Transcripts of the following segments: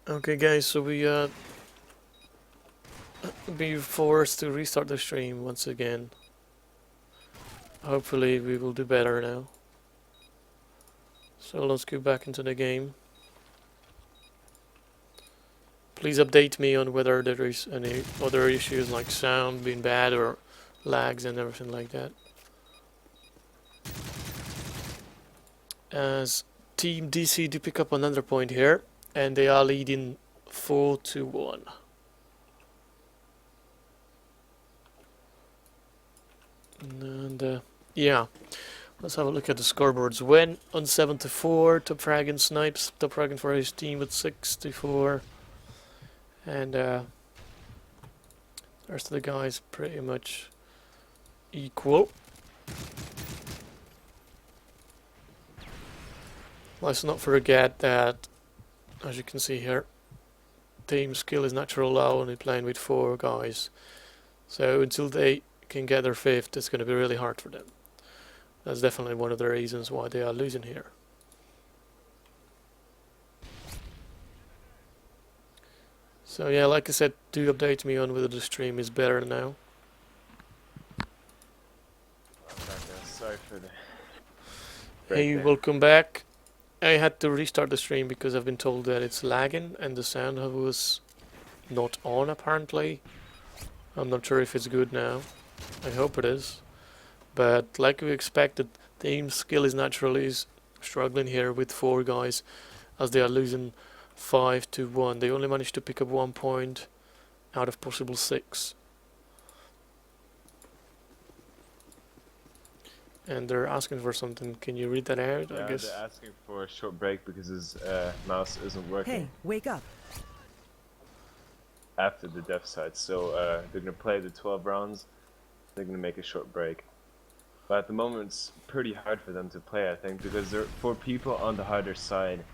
Okay guys, so we be forced to restart the stream once again. Hopefully we will do better now. So let's go back into the game. Please update me on whether there is any other issues like sound being bad or lags and everything like that. As Team DC do pick up another point here, and they are leading 4-1. And yeah, let's have a look at the scoreboards. When on 74, Top Dragon snipes Top Dragon for his team with 64, and the rest of the guys pretty much equal. Let's not forget that, as you can see here, team skill is natural low, only playing with 4 guys. So until they can get their 5th, it's going to be really hard for them. That's definitely one of the reasons why they are losing here. So yeah, like I said, do update me on whether the stream is better now. Sorry for the Hey, welcome back. I had to restart the stream because I've been told that it's lagging and the sound was not on apparently. I'm not sure if it's good now. I hope it is. But like we expected, team skill is naturally struggling here with 4 guys as they are losing 5-1. They only managed to pick up 1 point out of possible 6. And they're asking for something. Can you read that out? Yeah, I guess they're asking for a short break because his mouse isn't working. Hey, wake up. After the dev side, so they're gonna play the 12 rounds. They're gonna make a short break. But at the moment, it's pretty hard for them to play, I think, because there are 4 people on the harder side.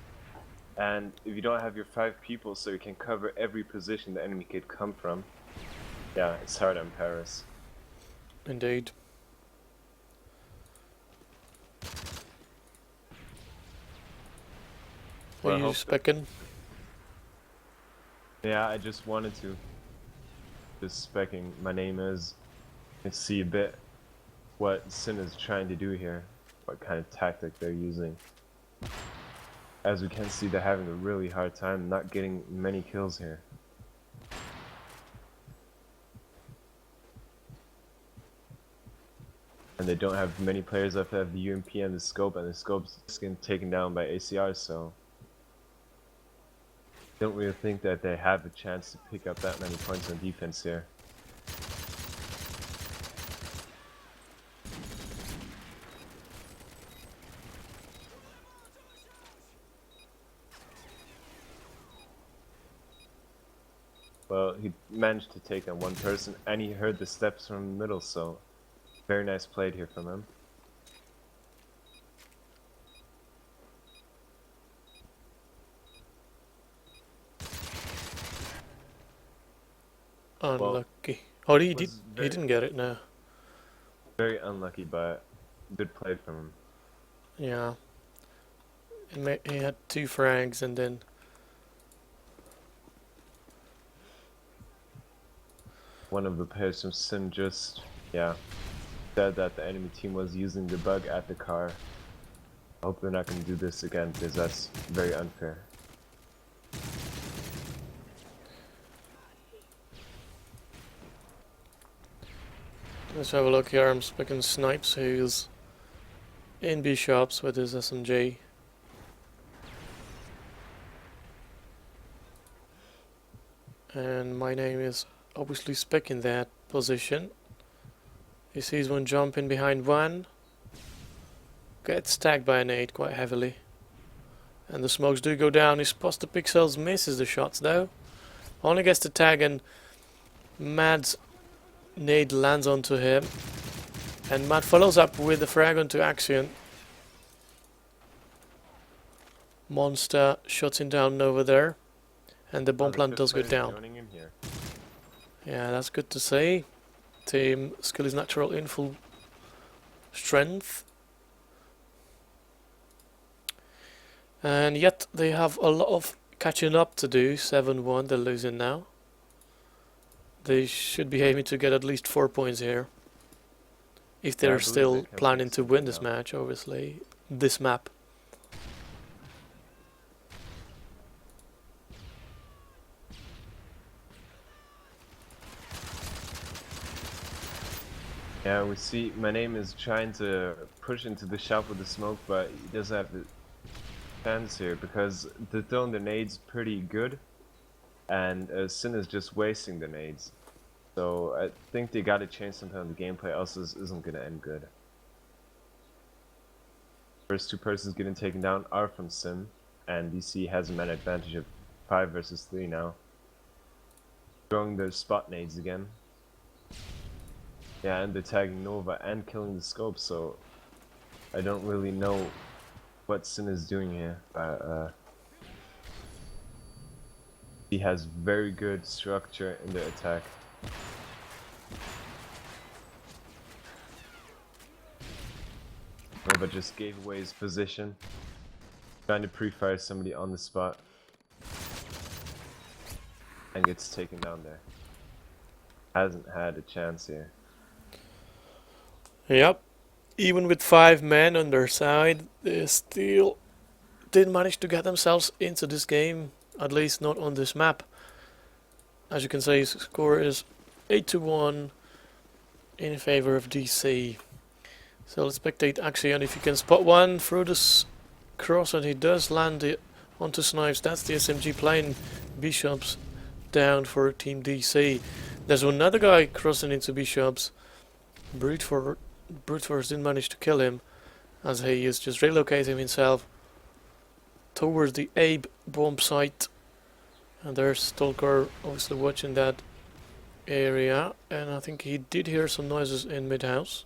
And if you don't have your 5 people so you can cover every position the enemy could come from, yeah, it's hard on Paris. indeed. Well, Are you specking? Yeah, I just wanted to. Just specking my name is. And see a bit what Sin is trying to do here. What kind of tactic they're using. As we can see, they're having a really hard time not getting many kills here. And they don't have many players left that have the UMP and the scope's just getting taken down by ACR, so don't really think that they have a chance to pick up that many points on defense here. Well, he managed to take on 1 person, and he heard the steps from the middle, so very nice played here from him. Unlucky. Oh, he didn't get it now. Very unlucky, but good play from him. Yeah. He had 2 frags and then one of the players from Sin just, yeah, said that the enemy team was using the bug at the car. I hope they're not going to do this again, because that's very unfair. let's have a look here. I'm specking Snipes, who's in B shops with his SMG. And my name is obviously specking that position. He sees one jumping behind one. Gets tagged by an 8 quite heavily. And the smokes do go down. His dotpiXels misses the shots though. Only gets the tag and Mad's nade lands onto him. And Mad follows up with the frag onto Axion. Monster shuts him down over there. And the bomb plant does go down. Yeah, that's good to see. Team skill is natural in full strength. And yet they have a lot of catching up to do. 7-1, they're losing now. They should be aiming to get at least 4 points here. If I they're believe still they can planning make to win something this out. match, obviously. This map. Yeah, we see my name is trying to push into the shop with the smoke, but he doesn't have the chance here because they're throwing the nades pretty good, and Sin is just wasting the nades. So I think they gotta change something on the gameplay, else this isn't gonna end good. First two persons getting taken down are from Sim, and DC has a man advantage of 5 versus 3 now. Throwing their spot nades again. Yeah, and they're tagging Nova and killing the scope, so I don't really know what Sin is doing here. He has very good structure in the attack. Nova just gave away his position, trying to pre-fire somebody on the spot, and gets taken down there. Hasn't had a chance here. Yep. Even with 5 men on their side, they still didn't manage to get themselves into this game. At least not on this map. As you can see, score is 8-1 in favor of DC. So let's spectate Axion if you can spot one through this cross, and he does land it onto Snipes. That's the SMG playing Bishops down for Team DC. There's another guy crossing into Bishops. Brute Force didn't manage to kill him, as he is just relocating himself towards the Abe bomb site. And there's Stalker obviously watching that area, and I think he did hear some noises in mid-house.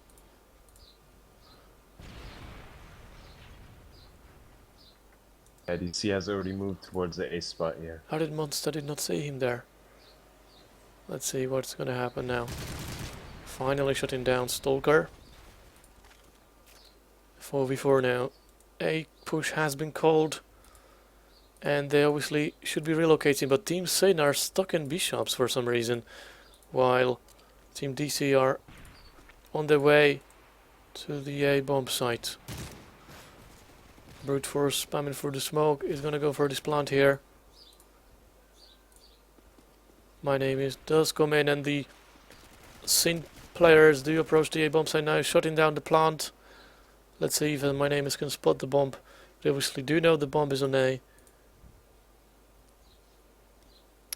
Yeah, DC has already moved towards the A spot here. How did Monster did not see him there? Let's see what's gonna happen now. Finally shutting down Stalker. 4v4 now. A push has been called, and they obviously should be relocating, but Team Sin are stuck in Bishops for some reason, while Team DC are on their way to the A bomb site. Brute Force spamming through the smoke is gonna go for this plant here. My name is does come in, and the Sin players do approach the A bomb site now, shutting down the plant. Let's see if my name is can spot the bomb. They obviously do know the bomb is on A.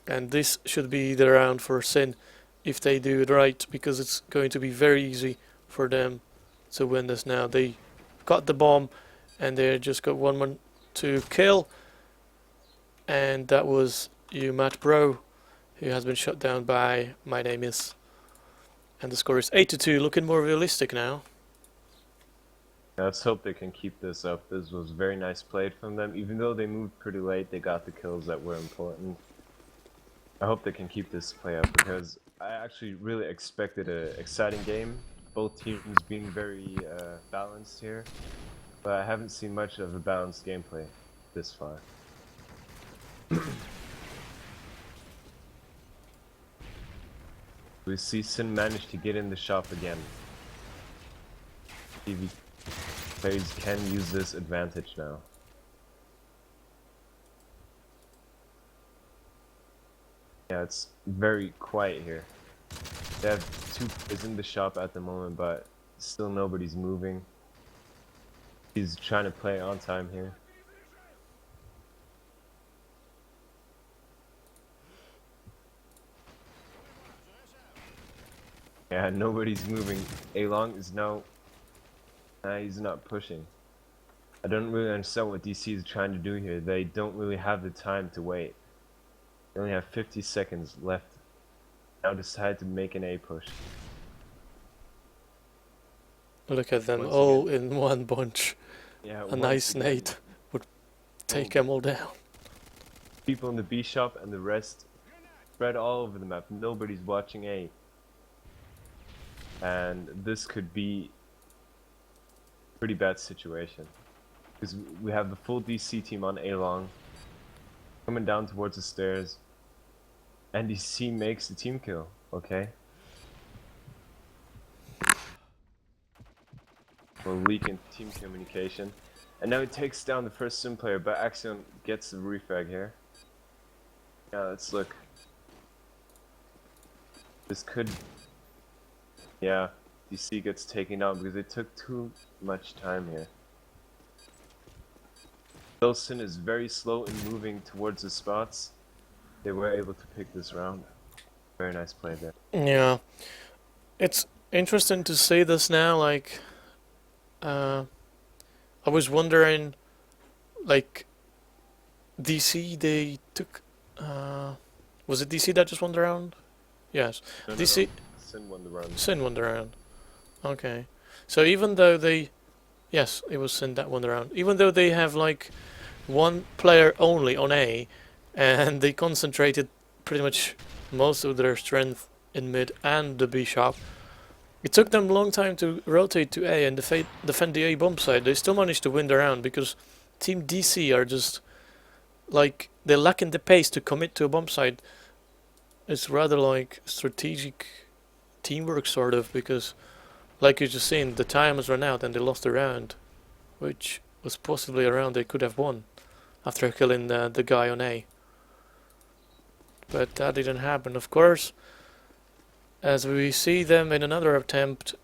And this should be the round for Sin if they do it right, because it's going to be very easy for them to win this now. They got the bomb, and they just got one man to kill, and that was you, Matt Bro, who has been shot down by my name is. And the score is 8-2, looking more realistic now. Let's hope they can keep this up. This was very nice played from them. Even though they moved pretty late, they got the kills that were important. I hope they can keep this play up, because I actually really expected an exciting game. Both teams being very balanced here. But I haven't seen much of a balanced gameplay this far. We see Sin manage to get in the shop again. TV players can use this advantage now. Yeah, it's very quiet here. They have 2 players in the shop at the moment, but still nobody's moving. He's trying to play on time here. Yeah, nobody's moving. A-Long is now... he's not pushing. I don't really understand what DC is trying to do here. They don't really have the time to wait. They only have 50 seconds left. Now decide to make an A push. Look at them Once all in one bunch. Yeah, A nice nade would take them all down. People in the B shop and the rest spread all over the map. Nobody's watching A. And this could be a pretty bad situation. Because we have the full DC team on A long. coming down towards the stairs. And DC makes the team kill, okay? We're weak in team communication. And now he takes down the first sim player, but Axion gets the refrag here. Yeah, let's look. This could... Yeah, DC gets taken out because it took too much time here. Though Sin is very slow in moving towards the spots, they were able to pick this round. Very nice play there. Yeah, it's interesting to see this now. Like, I was wondering, like, DC they took. Was it DC that just won the round? Yes, No, DC. no. Sin won the round. Sin won the round. Okay, so even though they, yes, it was Sin that won the round. Even though they have like one player only on A, and they concentrated pretty much most of their strength in mid and the B shop. It took them a long time to rotate to A and defend the A bomb side. They still managed to win the round because Team DC are just like they're lacking the pace to commit to a bomb side. It's rather like strategic teamwork sort of, because like you just seen, the time has run out and they lost the round, which was possibly a round they could have won after killing the guy on A. But that didn't happen, of course, as we see them in another attempt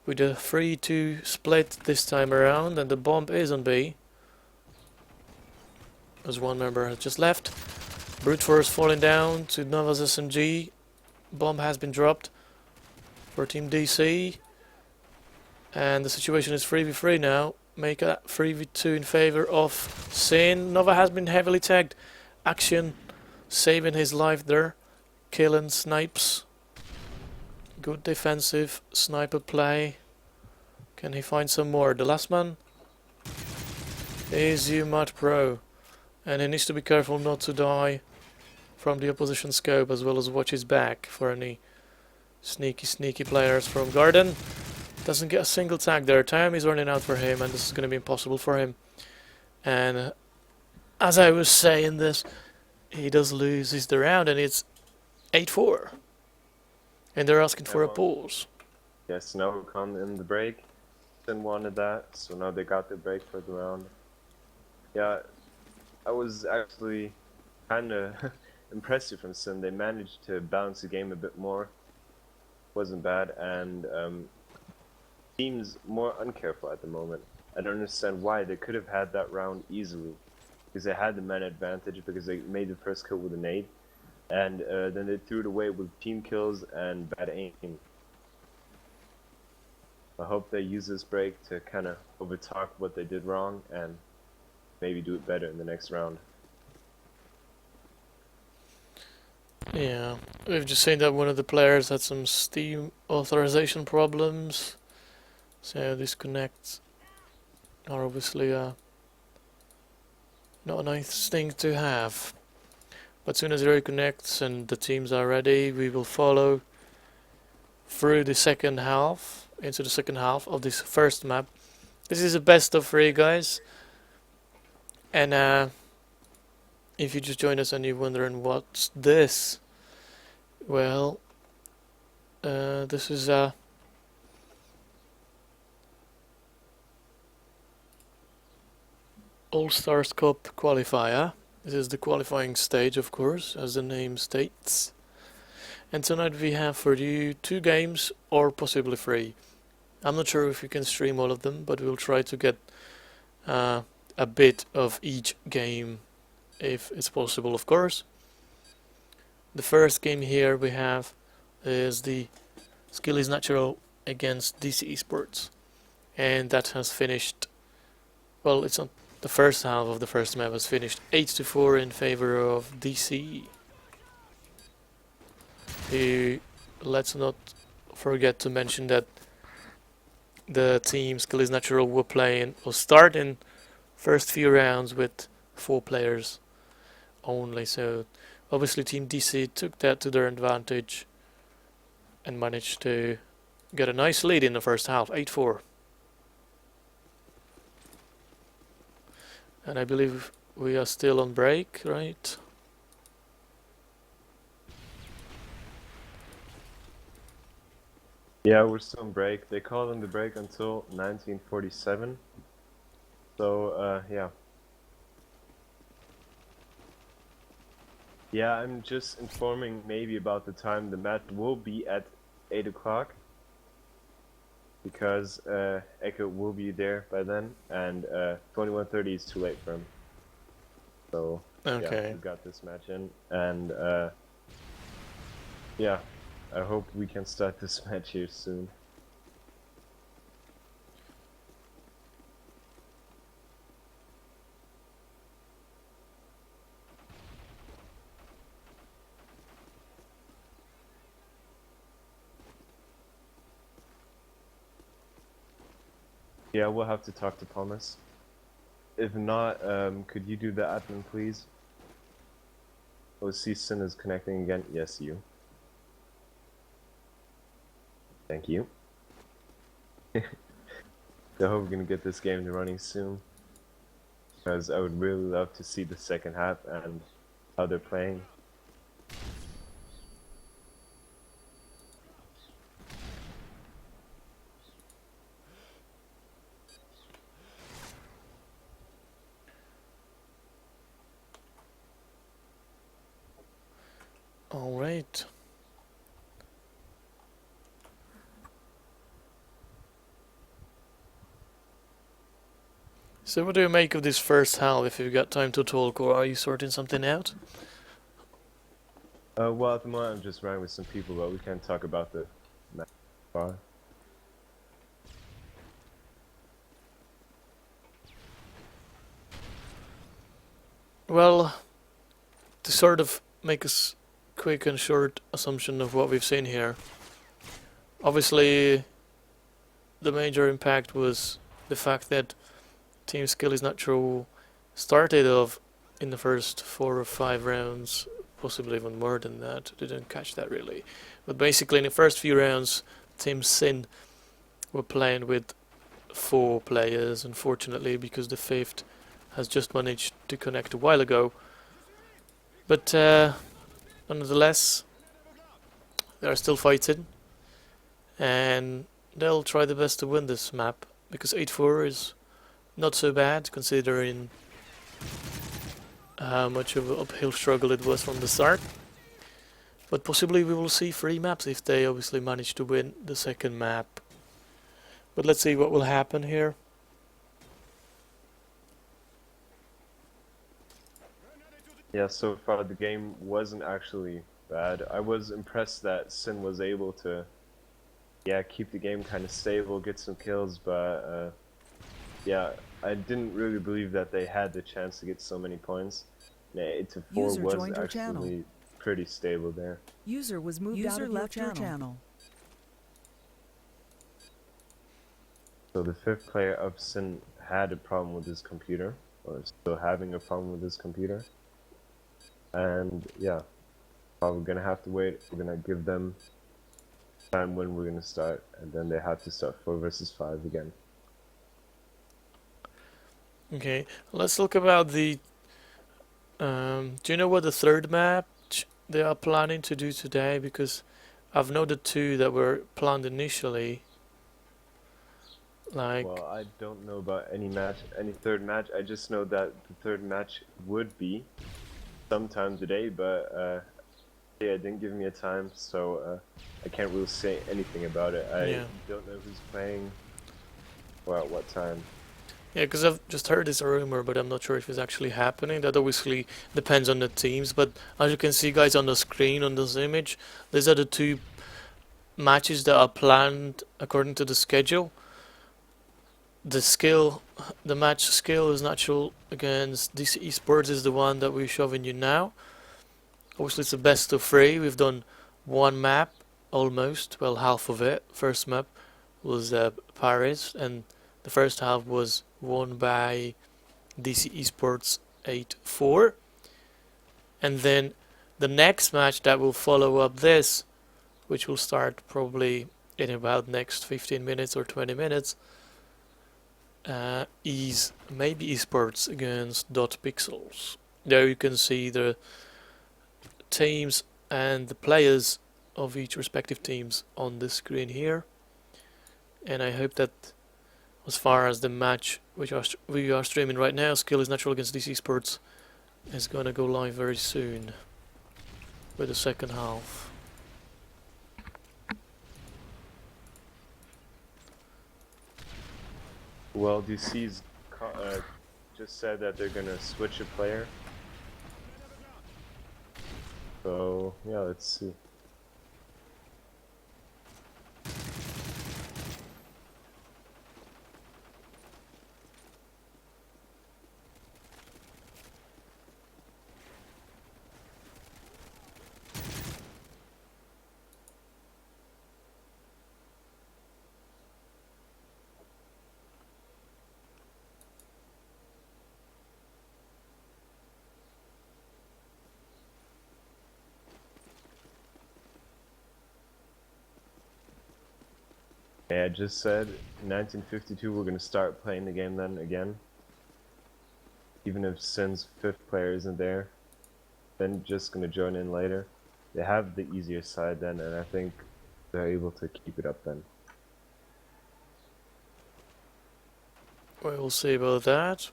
with a 3-2 split this time around, and the bomb is on B. As one member has just left. Brute Force falling down to Nova's SMG. Bomb has been dropped for Team DC. And the situation is 3v3 now. Make a 3v2 in favor of Sin. Nova has been heavily tagged. Action saving his life there. Killing snipes. Good defensive sniper play. Can he find some more? The last man is UMAT Pro. And he needs to be careful not to die from the opposition scope, as well as watch his back for any sneaky players from Garden. Doesn't get a single tag there. Time is running out for him, and this is going to be impossible for him. And as I was saying this, he does lose the round, and it's 8-4. And they're asking for a pause. Yes, now we're coming in the break. Sin wanted that, so now they got the break for the round. Yeah, I was actually kind of impressive from Sin. They managed to balance the game a bit more. Wasn't bad, and seems more uncareful at the moment. I don't understand why. They could have had that round easily, because they had the man advantage, because they made the first kill with a nade, and then they threw it away with team kills and bad aim. I hope they use this break to kind of overtalk what they did wrong and maybe do it better in the next round. Yeah, we've just seen that one of the players had some Steam authorization problems. So disconnects are obviously not a nice thing to have. But as soon as it reconnects and the teams are ready, we will follow through the second half, into the second half of this first map. This is a best of 3, guys. And if you just joined us and you're wondering what's this, well, this is Allstars Cup qualifier. This is the qualifying stage, of course, as the name states. And tonight we have for you 2 games, or possibly 3. I'm not sure if we can stream all of them, but we'll try to get a bit of each game if it's possible, of course. The first game here we have is the Skill is Natural against DC eSports, and that has finished, well, it's not the first half of the first map has finished 8-4 in favor of DC. Let's not forget to mention that the team Skill is Natural were starting first few rounds with 4 players only, so obviously Team DC took that to their advantage and managed to get a nice lead in the first half, 8-4. And I believe we are still on break, right? Yeah, we're still on break. They called on the break until 1947. So, yeah. Yeah, I'm just informing maybe about the time the match will be at 8 o'clock. Because Echo will be there by then, and 21:30 is too late for him. So, Okay. yeah, we got this match in. And, yeah, I hope we can start this match here soon. Yeah, we'll have to talk to Thomas. If not, could you do the admin, please? Oh, Sin is connecting again. Yes, you. Thank you. I hope we're gonna get this game running soon. Because I would really love to see the second half and how they're playing. All right. So what do you make of this first half, if you've got time to talk, or are you sorting something out? Well, at the moment I'm just running with some people, but we can talk about the match bar. Well, to sort of make a quick and short assumption of what we've seen here. Obviously, the major impact was the fact that Team Skill not true started off in the first 4 or 5 rounds, possibly even more than that. Didn't catch that really. But basically in the first few rounds, Team Sin were playing with 4 players, unfortunately, because the 5th has just managed to connect a while ago. But nonetheless, they are still fighting, and they'll try their best to win this map, because 8-4 is not so bad considering how much of an uphill struggle it was from the start. But possibly we will see 3 maps if they obviously manage to win the second map. But let's see what will happen here. Yeah, so far the game wasn't actually bad. I was impressed that Sin was able to, yeah, keep the game kind of stable, get some kills, but yeah, I didn't really believe that they had the chance to get so many points. 8-4 was actually pretty stable there. User was moved out of left your channel. So the 5th player of Sin had a problem with his computer, or still having a problem with his computer. And yeah, probably gonna have to wait. We're gonna give them time when we're gonna start, and then they have to start 4 versus 5 again. Okay, let's talk about the... do you know what the 3rd match they are planning to do today? Because I've noted 2 that were planned initially. Like... Well, I don't know about any 3rd match. I just know that the 3rd match would be sometime today, but yeah, it didn't give me a time, so I can't really say anything about it. I don't know who's playing or at what time. Yeah, because I've just heard this rumor, but I'm not sure if it's actually happening. That obviously depends on the teams, but as you can see, guys, on the screen, on this image, these are the 2 matches that are planned according to the schedule. The match skill is natural against DC eSports is the one that we're showing you now. Obviously it's a best of 3. We've done 1 map, almost, well, half of it. First map was Paris, and the first half was won by DC eSports 8-4. And then the next match that will follow up this, which will start probably in about next 15 minutes or 20 minutes, is maybe eSports against dotpiXels. There you can see the teams and the players of each respective teams on the screen here. And I hope that as far as the match which we are streaming right now, Skill is Natural against DC Sports, is gonna go live very soon with the second half. Well, DC's just said that they're gonna switch a player. So yeah, let's see. Yeah, I just said 1952 we're gonna start playing the game then again. Even if Sin's fifth player isn't there, then just gonna join in later. They have the easier side then, and I think they're able to keep it up then. We'll see about that.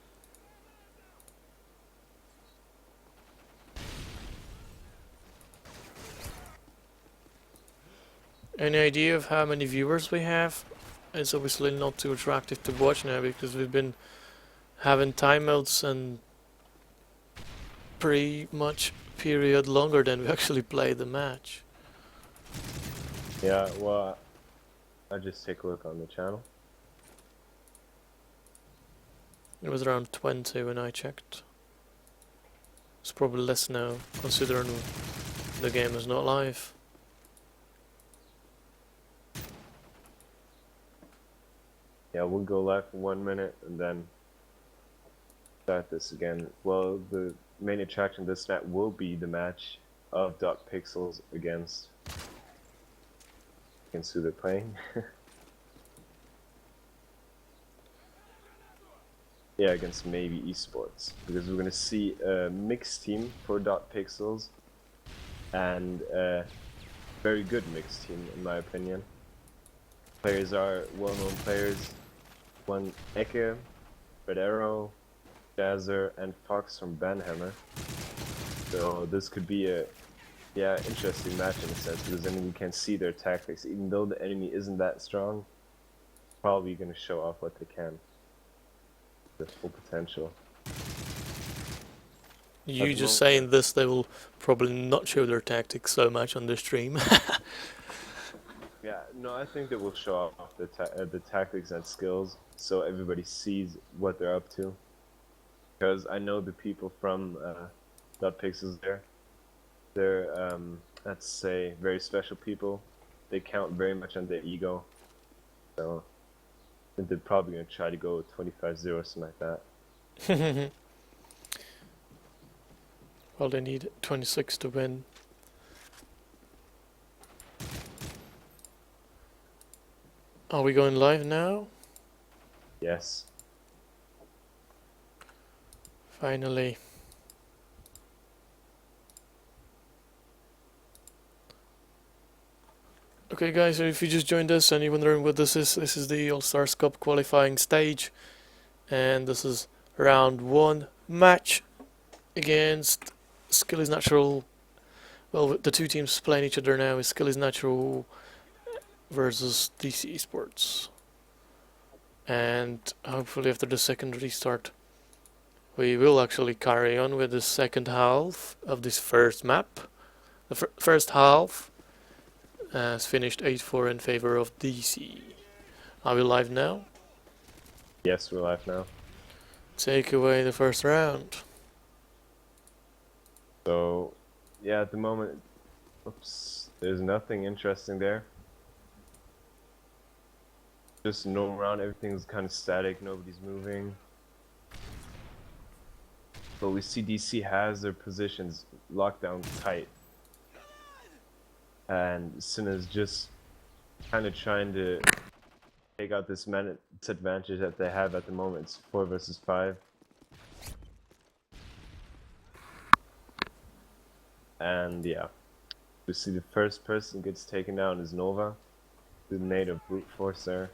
Any idea of how many viewers we have? It's obviously not too attractive to watch now because we've been having timeouts and pretty much period longer than we actually played the match. Yeah, well, I just take a look on the channel. It was around 20 when I checked. It's probably less now, considering the game is not live. Yeah, we'll go live for 1 minute and then start this again. Well, the main attraction of this night will be the match of dotpiXels against who they're playing. Yeah, against maybe eSports, because we're gonna see a mixed team for dotpiXels and a very good mixed team in my opinion. Players are well-known players. One Eke, Federo, Jazzer, and Fox from Banhammer. So this could be a interesting match in a sense, because then we can see their tactics. Even though the enemy isn't that strong, probably going to show off what they can. Their full potential. You just saying this, they will probably not show their tactics so much on the stream. Yeah, no, I think that we'll show off the tactics and skills so everybody sees what they're up to. Because I know the people from dotpiXels there. They're, let's say, very special people. They count very much on their ego. So I think they're probably going to try to go 25-0 or something like that. Well, they need 26 to win. Are we going live now? Yes. Finally. Okay guys, so if you just joined us and you're wondering what this is the Allstars Cup qualifying stage. And this is round 1 match against Skill is Natural. Well, the two teams playing each other now is Skill is Natural versus DC eSports. And hopefully after the second restart we will actually carry on with the second half of this first map. The first half has finished 8-4 in favor of DC. Are we live now? Yes, we're live now. Take away the first round. So, yeah, at the moment, oops, there's nothing interesting there. Just no round, everything's kind of static, nobody's moving. But we see DC has their positions locked down tight. And Sin is just kind of trying to take out this advantage that they have at the moment. It's 4 versus 5. And yeah, you see the first person gets taken down is Nova. The nade of brute force there.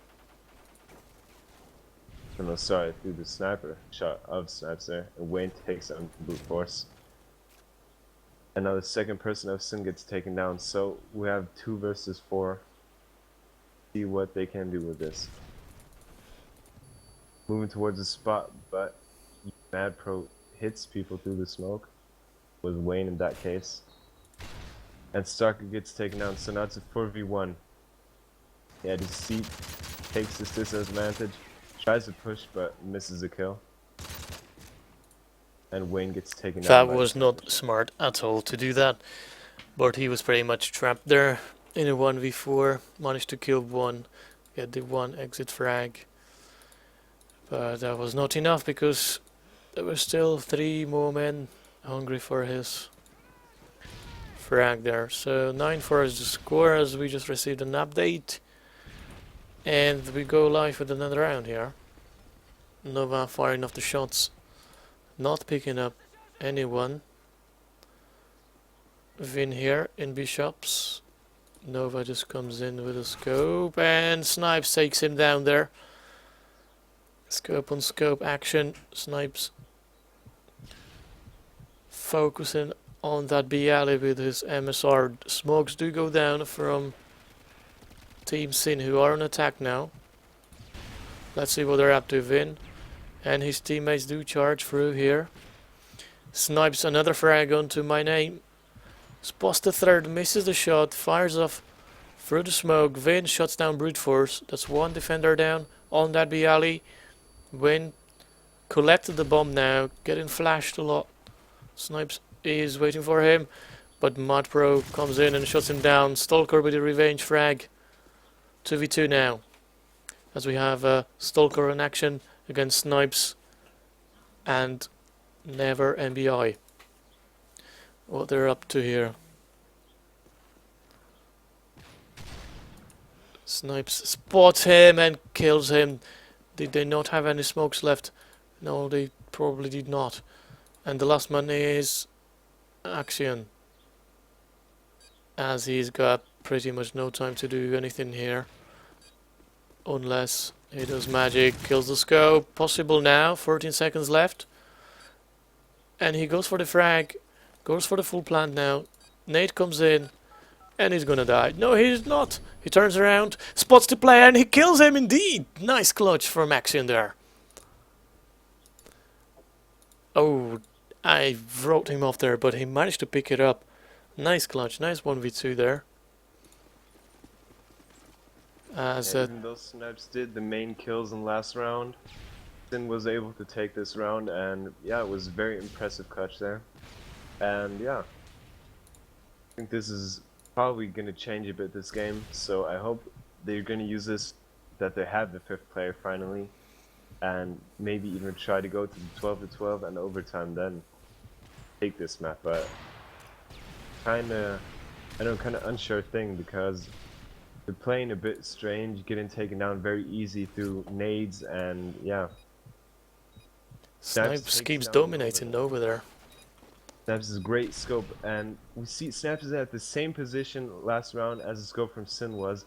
Oh, no, sorry, through the sniper shot of snipes there. And Wayne takes out brute force. And now the second person of Sin gets taken down. So we have 2 versus 4. See what they can do with this. Moving towards the spot, but Mad Pro hits people through the smoke. With Wayne in that case. And Starker gets taken down, so now it's a 4v1. Yeah, Deceit takes this disadvantage, tries to push but misses a kill. And Wayne gets taken down. That was not smart at all to do that. But he was pretty much trapped there in a 1v4. Managed to kill one, get the 1 exit frag. But that was not enough because there were still 3 more men hungry for his frag there. So 9-4 is the score as we just received an update. And we go live with another round here. Nova firing off the shots. Not picking up anyone. Vin here in Bishops. Nova just comes in with a scope and Snipes takes him down there. Scope on scope action. Snipes focusing on that B alley with his MSR. Smokes do go down from Team Sin, who are on attack now. Let's see what they're up to. Vin and his teammates do charge through here. Snipes another frag onto my name. Spots the third, misses the shot, fires off through the smoke. Vin shuts down brute force. That's 1 defender down on that B alley. Vin collected the bomb now, getting flashed a lot. Snipes is waiting for him, but Mad Pro comes in and shuts him down. Stalker with a revenge frag. 2v2 now, as we have Stalker in action against Snipes and Never MBI. What they're up to here. Snipes spots him and kills him. Did they not have any smokes left? No, they probably did not. And the last man is Action, as he's got pretty much no time to do anything here. Unless he does magic, kills the scope. Possible now, 14 seconds left. And he goes for the frag, goes for the full plant now. Nate comes in, and he's gonna die. No, he's not. He turns around, spots the player, and he kills him indeed. Nice clutch from Action there. Oh, I wrote him off there, but he managed to pick it up. Nice clutch, nice 1v2 there. As even though Snipes did the main kills in last round, Sin was able to take this round, and yeah, it was a very impressive clutch there. And yeah, I think this is probably going to change a bit this game, so I hope they're going to use this, that they have the 5th player finally, and maybe even try to go to the 12-12 and overtime then take this map. But kind of unsure thing, because they're playing a bit strange, getting taken down very easy through nades, and yeah. Snipes keeps dominating over there. Snaps is great scope, and we see Snaps is at the same position last round as the scope from Sin was,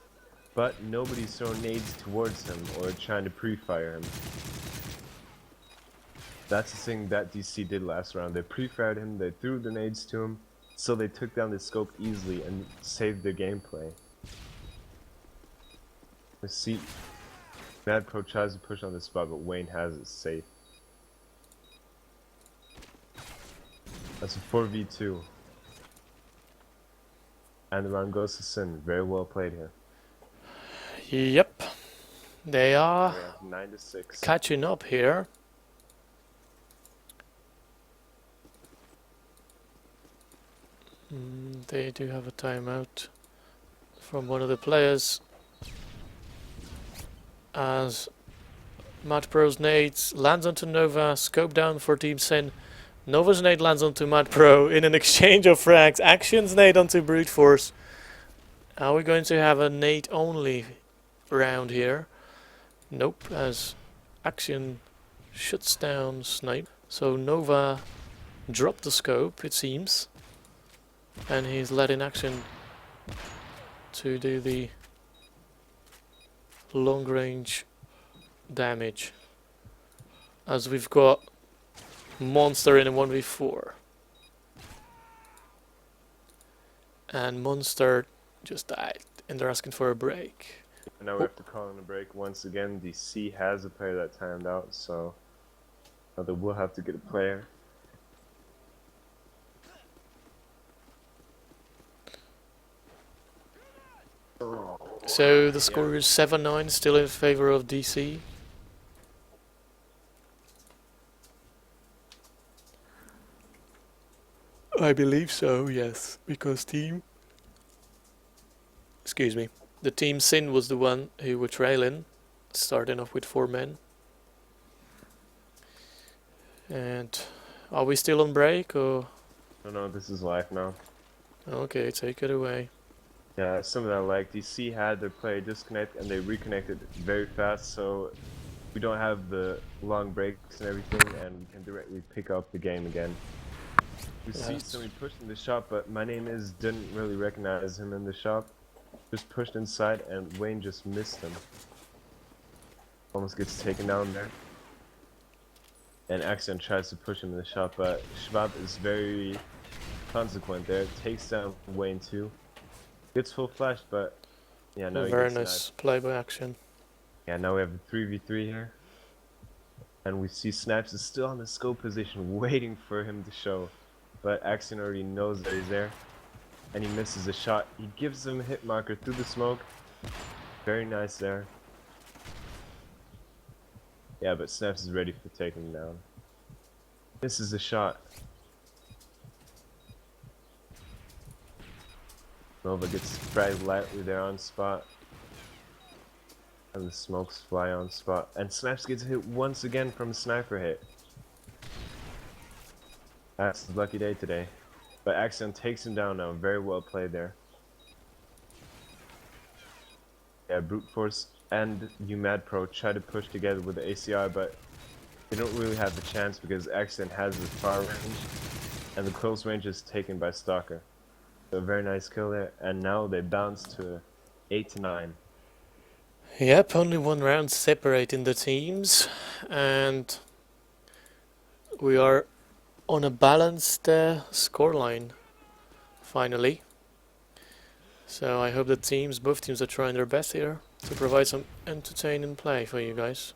but nobody's throwing nades towards him or trying to pre-fire him. That's the thing that DC did last round. They pre-fired him, they threw the nades to him, so they took down the scope easily and saved their gameplay. We see Mad Pro tries to push on the spot, but Wayne has it safe. That's a 4v2. And the round goes to Sin. Very well played here. Yep. They are 9-6. catching up here. They do have a timeout from one of the players, as Mad Pro's nades lands onto Nova, scope down for Team Sin. Nova's nade lands onto Mad Pro in an exchange of frags. Action's nade onto Brute Force. Are we going to have a nade only round here? Nope, as Action shuts down Snipe. So Nova dropped the scope, it seems. And he's letting Action to do the long range damage. As we've got Monster in a 1v4. And Monster just died, and they're asking for a break. Now we have to call in a break once again. The C has a player that timed out, so they will have to get a player. So the score is 7-9, still in favor of DC. I believe so, yes, because the team Sin was the one who were trailing, starting off with 4 men. And are we still on break, or? No, this is live now. Okay, take it away. Yeah, some of that lag. DC had their player disconnect and they reconnected very fast, so we don't have the long breaks and everything, and we can directly pick up the game again. We see somebody pushing the shop, but my name is didn't really recognize him in the shop. Just pushed inside and Wayne just missed him. Almost gets taken down there. And Axion tries to push him in the shop, but Schwab is very consequent there. Takes down Wayne too. Gets full flash, but yeah, no. Very nice play by Action. Yeah, now we have a 3v3 here. And we see Snaps is still on the scope position, waiting for him to show. But Axion already knows that he's there. And he misses a shot. He gives him a hit marker through the smoke. Very nice there. Yeah, but Snaps is ready for taking him down. Misses a shot. Nova gets fragged lightly there on spot. And the smokes fly on spot. And Snaps gets hit once again from a sniper hit. That's his lucky day today. But Axion takes him down now. Very well played there. Yeah, Brute Force and UMAD Pro try to push together with the ACR, but they don't really have the chance because Axion has the far range and the close range is taken by Stalker. So a very nice kill there, and now they bounce to 8-9. Yep, only 1 round separating the teams, and we are on a balanced scoreline finally. So I hope that both teams are trying their best here to provide some entertaining play for you guys,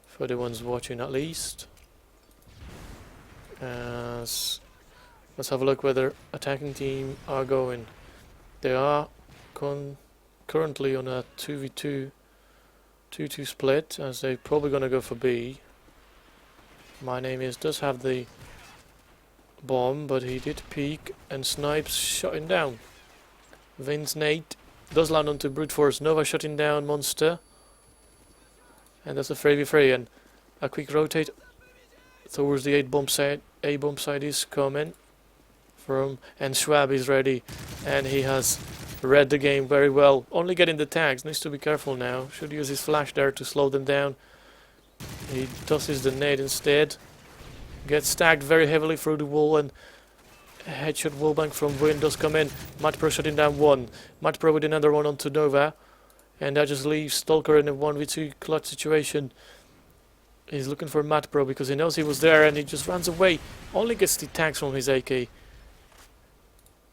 for the ones watching at least. Let's have a look where the attacking team are going. They are currently on a 2v2 2-2 split, as they're probably gonna go for B. My name is does have the bomb, but he did peek and Snipes shot him down. Vince Nate does land onto Brute Force. Nova shutting down Monster. And that's a 3v3, and a quick rotate towards the A-bomb side. A-bomb side is coming from, and Schwab is ready, and he has read the game very well. Only getting the tags, needs to be careful now. Should use his flash there to slow them down. He tosses the nade instead. Gets stacked very heavily through the wall, and a headshot wallbang from Win does come in. Matt Pro shutting down 1. Matt Pro with another one onto Nova. And that just leaves Stalker in a 1v2 clutch situation. He's looking for Matt Pro because he knows he was there, and he just runs away. Only gets the tags from his AK.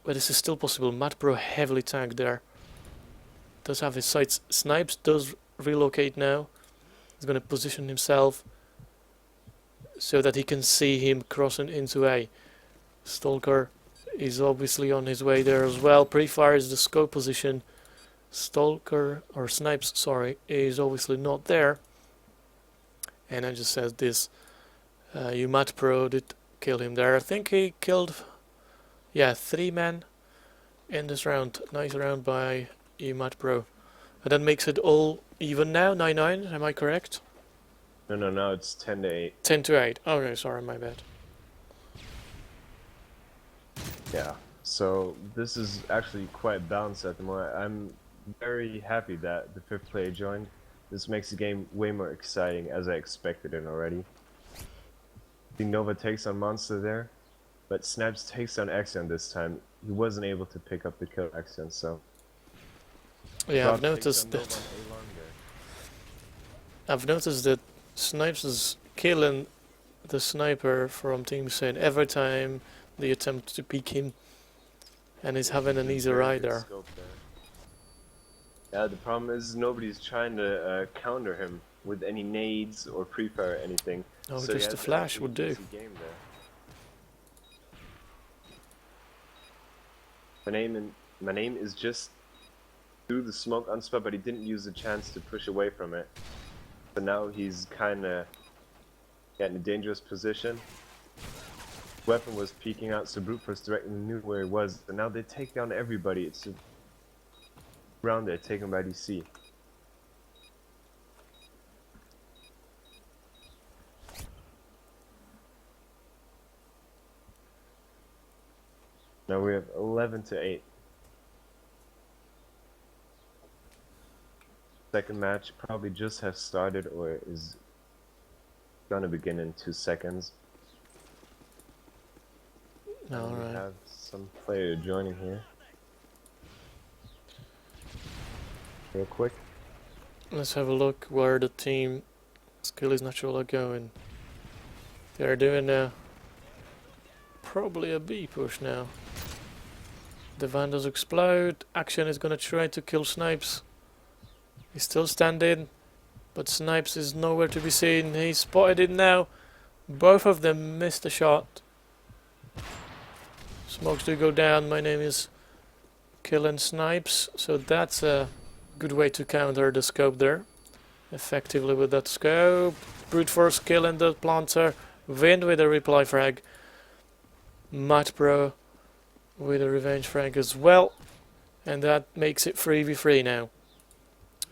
But this is still possible. Matt Pro heavily tagged there. Does have his sights. Snipes does relocate now. He's going to position himself so that he can see him crossing into A. Stalker is obviously on his way there as well. Pre-fire is the scope position. Stalker, or Snipes, sorry, is obviously not there. And I just said this. Matt Pro did kill him there. I think he killed, 3 men in this round. Nice round by Matt Pro. And that makes it all even now, 9-9, am I correct? No, it's 10-8. 10-8. Okay, sorry, my bad. Yeah, so this is actually quite balanced at the moment. I'm very happy that the 5th player joined. This makes the game way more exciting as I expected it already. I think Nova takes on Monster there, but Snipes takes on Axion this time. He wasn't able to pick up the kill Axion, so... Yeah, Rob takes on Nova that. on A-Long I've noticed that Snipes is killing the sniper from Team Sin every time they attempt to peek him, and he's having an easy ride there. Yeah, the problem is nobody's trying to counter him with any nades or pre-fire or anything. Oh, So just a flash would do. Game there. My name is just through the smoke on spot, but he didn't use the chance to push away from it. But now he's kind of in a dangerous position. Weapon was peeking out, so Brute Force directly knew where he was, and now they take down everybody. It's around there, taken by DC. Now we have 11-8. Second match probably just has started or is gonna begin in 2 seconds. All We right. have some player joining here. Real quick. Let's have a look where the team skill is naturally going. They're doing probably a B push now. The Vandals explode. Action is gonna try to kill Snipes. He's still standing, but Snipes is nowhere to be seen. He's spotted it now. Both of them missed a shot. Smokes do go down. My name is killing Snipes, so that's a good way to counter the scope there. Effectively with that scope. Brute Force killing the planter. Wind with a reply frag. Matt Pro with a revenge frag as well. And that makes it 3v3 now.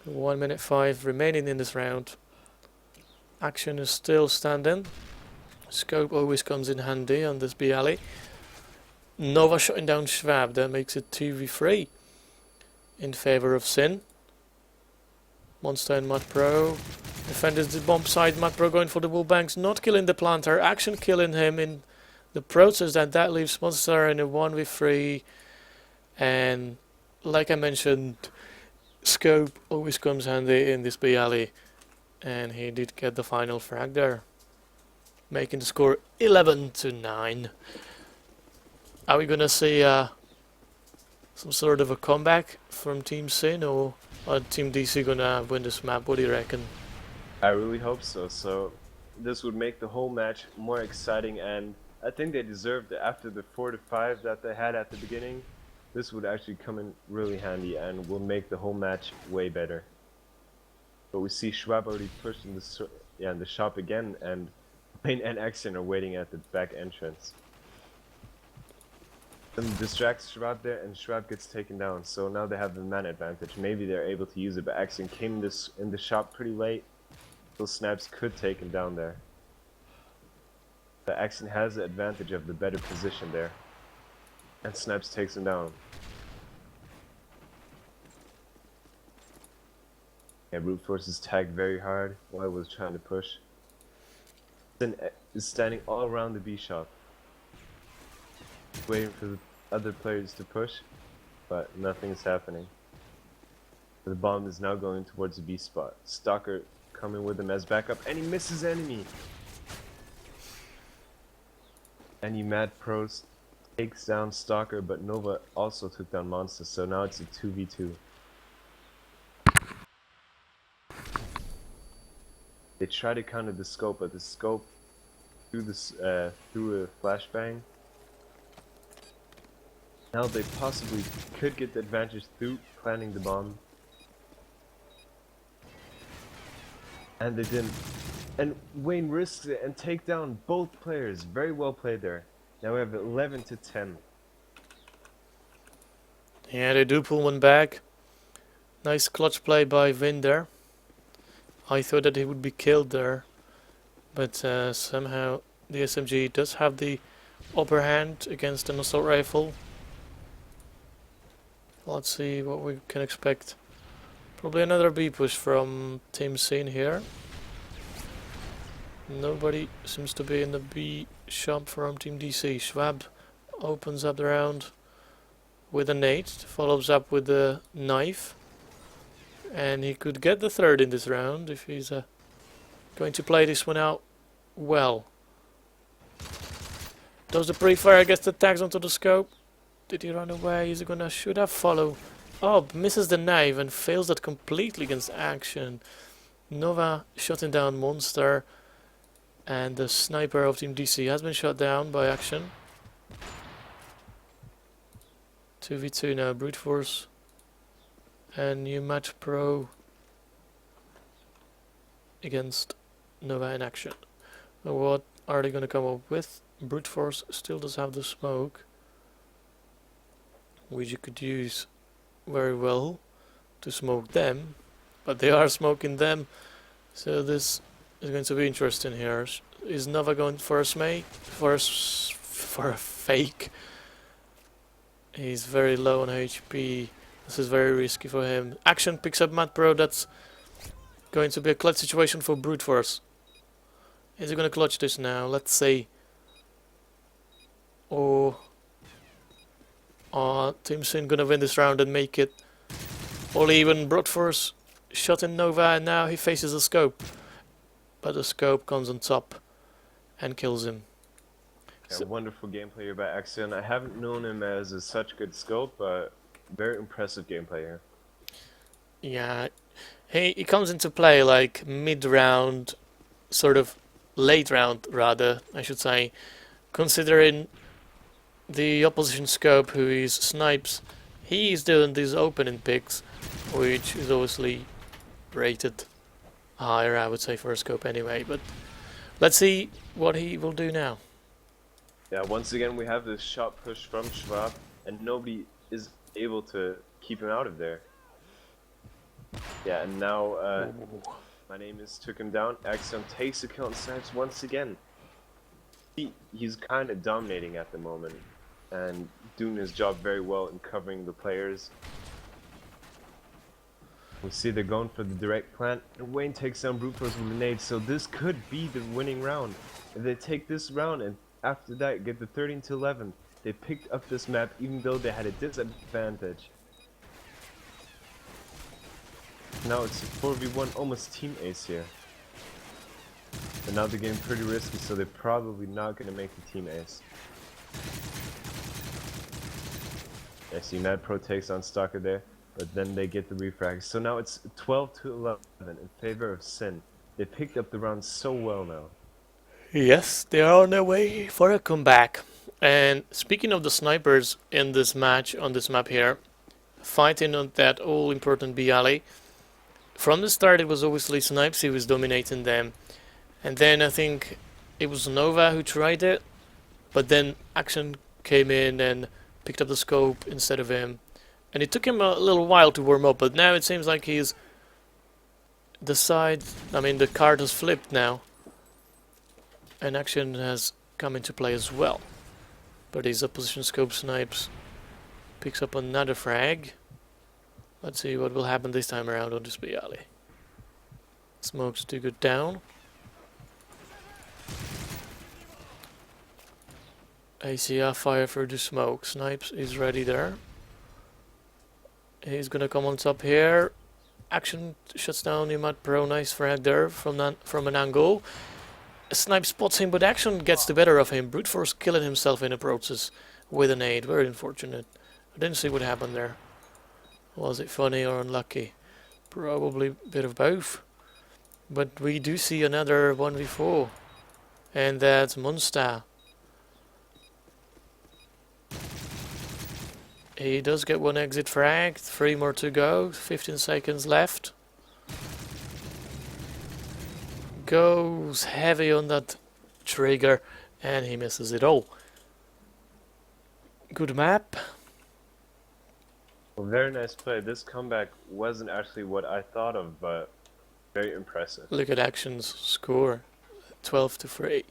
1 minute 5 remaining in this round. Action is still standing. Scope always comes in handy on this B alley. Nova shutting down Schwab. That makes it 2v3 in favor of Sin. Monster and Matt Pro. Defenders the bomb side. Matt Pro going for the wallbangs. Not killing the planter. Action killing him in the process. And that leaves Monster in a 1v3. And like I mentioned, scope always comes handy in this B alley. And he did get the final frag there, making the score 11-9. Are we gonna see some sort of a comeback from Team Sin, or Team DC gonna win this map? What do you reckon? I really hope so. So this would make the whole match more exciting, and I think they deserved it after the 4-5 that they had at the beginning. This would actually come in really handy and will make the whole match way better. But we see Schwab already pushed in the shop again, and Wayne and Axion are waiting at the back entrance. Then distracts Schwab there, and Schwab gets taken down. So now they have the man advantage. Maybe they're able to use it, but Axion came in the shop pretty late, so Snaps could take him down there. But Axion has the advantage of the better position there, and Snaps takes him down. Yeah, Brute Force is tagged very hard while I was trying to push. Then is standing all around the B shop, waiting for the other players to push, but nothing's happening. The bomb is now going towards the B spot. Stalker coming with him as backup, and he misses enemy. And Mad Pros takes down Stalker, but Nova also took down Monster, so now it's a 2v2. They try to counter the scope, but the scope through a flashbang. Now they possibly could get the advantage through planting the bomb. And they didn't. And Wayne risks it and take down both players. Very well played there. Now we have 11-10. Yeah, they do pull one back. Nice clutch play by Vin there. I thought that he would be killed there, but somehow the SMG does have the upper hand against an assault rifle. Let's see what we can expect Probably another B push from Team Scene here. Nobody seems to be in the B shop from Team DC. Schwab opens up the round with a nade, follows up with the knife, and he could get the third in this round if he's going to play this one out well. Does the pre-fire, gets the tags onto the scope? Did he run away? Is he gonna shoot up follow? Oh, misses the knife and fails that completely against Action. Nova shutting down Monster, and the sniper of Team DC has been shot down by Action. 2v2 now, Brute Force and New Match Pro against Nova in Action. What are they going to come up with? Brute Force still does have the smoke, which you could use very well to smoke them, but they are smoking them, so this is going to be interesting here. Is Nova going for a smake? For a fake? He's very low on HP. This is very risky for him. Action picks up Matt Pro. That's going to be a clutch situation for Brute Force. Is he going to clutch this now? Let's see. Or Team Sin going to win this round and make it all even. Brute Force shot in Nova, and now he faces a scope. But the scope comes on top and kills him. Yeah, wonderful gameplay here by Axion. I haven't known him as such good scope, but very impressive gameplay here. Yeah, he comes into play like mid-round, sort of late round rather, I should say, considering the opposition scope who he snipes. He is doing these opening picks, which is obviously rated higher, I would say, for a scope anyway, but let's see what he will do now. Yeah, once again we have this shot push from Schwab, and nobody is able to keep him out of there. Yeah, and now my name is took him down. Axion takes the kill and snipes once again. He's kind of dominating at the moment and doing his job very well in covering the players. We see they're going for the direct plant, and Wayne takes down Brute Force with a nade, so this could be the winning round. If they take this round and after that get the 13-11, they picked up this map even though they had a disadvantage. Now it's a 4v1, almost team ace here. And now they're getting pretty risky, so they're probably not going to make the team ace. I see Mad Pro takes on Stalker there, but then they get the refrag. So now it's 12-11 in favor of Sin. They picked up the round so well now. Yes, they are on their way for a comeback. And speaking of the snipers in this match, on this map here, fighting on that all-important B alley, from the start it was obviously Snipes who was dominating them. And then I think it was Nova who tried it, but then Action came in and picked up the scope instead of him. And it took him a little while to warm up, but now it seems like the card has flipped now. And Action has come into play as well. But his opposition scope Snipes picks up another frag. Let's see what will happen this time around on this B alley. Smokes do go down. ACR fire through the smoke. Snipes is ready there. He's gonna come on top here. Action shuts down Nimad Pro. Nice frag there from an angle. Snipe spots him, but Action gets the better of him. Brute Force killing himself in the process with an aid. Very unfortunate. I didn't see what happened there. Was it funny or unlucky? Probably a bit of both. But we do see another 1v4. And that's Monster. He does get one exit frag. 3 more to go. 15 seconds left. Goes heavy on that trigger and he misses it all. Good map. Well, very nice play. This comeback wasn't actually what I thought of, but very impressive. Look at Action's score. 12-3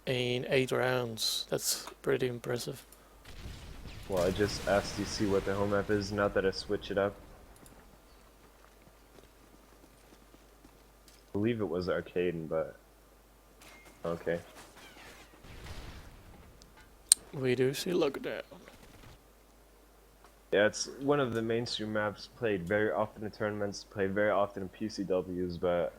in 8 rounds. That's pretty impressive. Well, I just asked DC what the home map is, not that I switch it up. believe it was Arcaden, but okay. We do see lockdown. Yeah, it's one of the mainstream maps played very often in tournaments, played very often in PCWs, but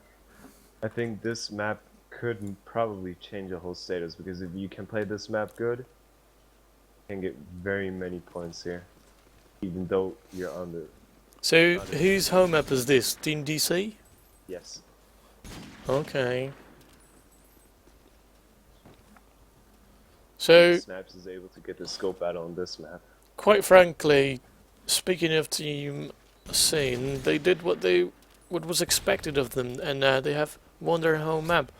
I think this map could probably change the whole status, because if you can play this map good, you can get very many points here, even though you're on the... So, whose home map is this? Team DC? Yes. Okay. So, Snaps is able to get the scope out on this map. quite frankly, speaking of Team Scene, they did what was expected of them, and they have won their home map.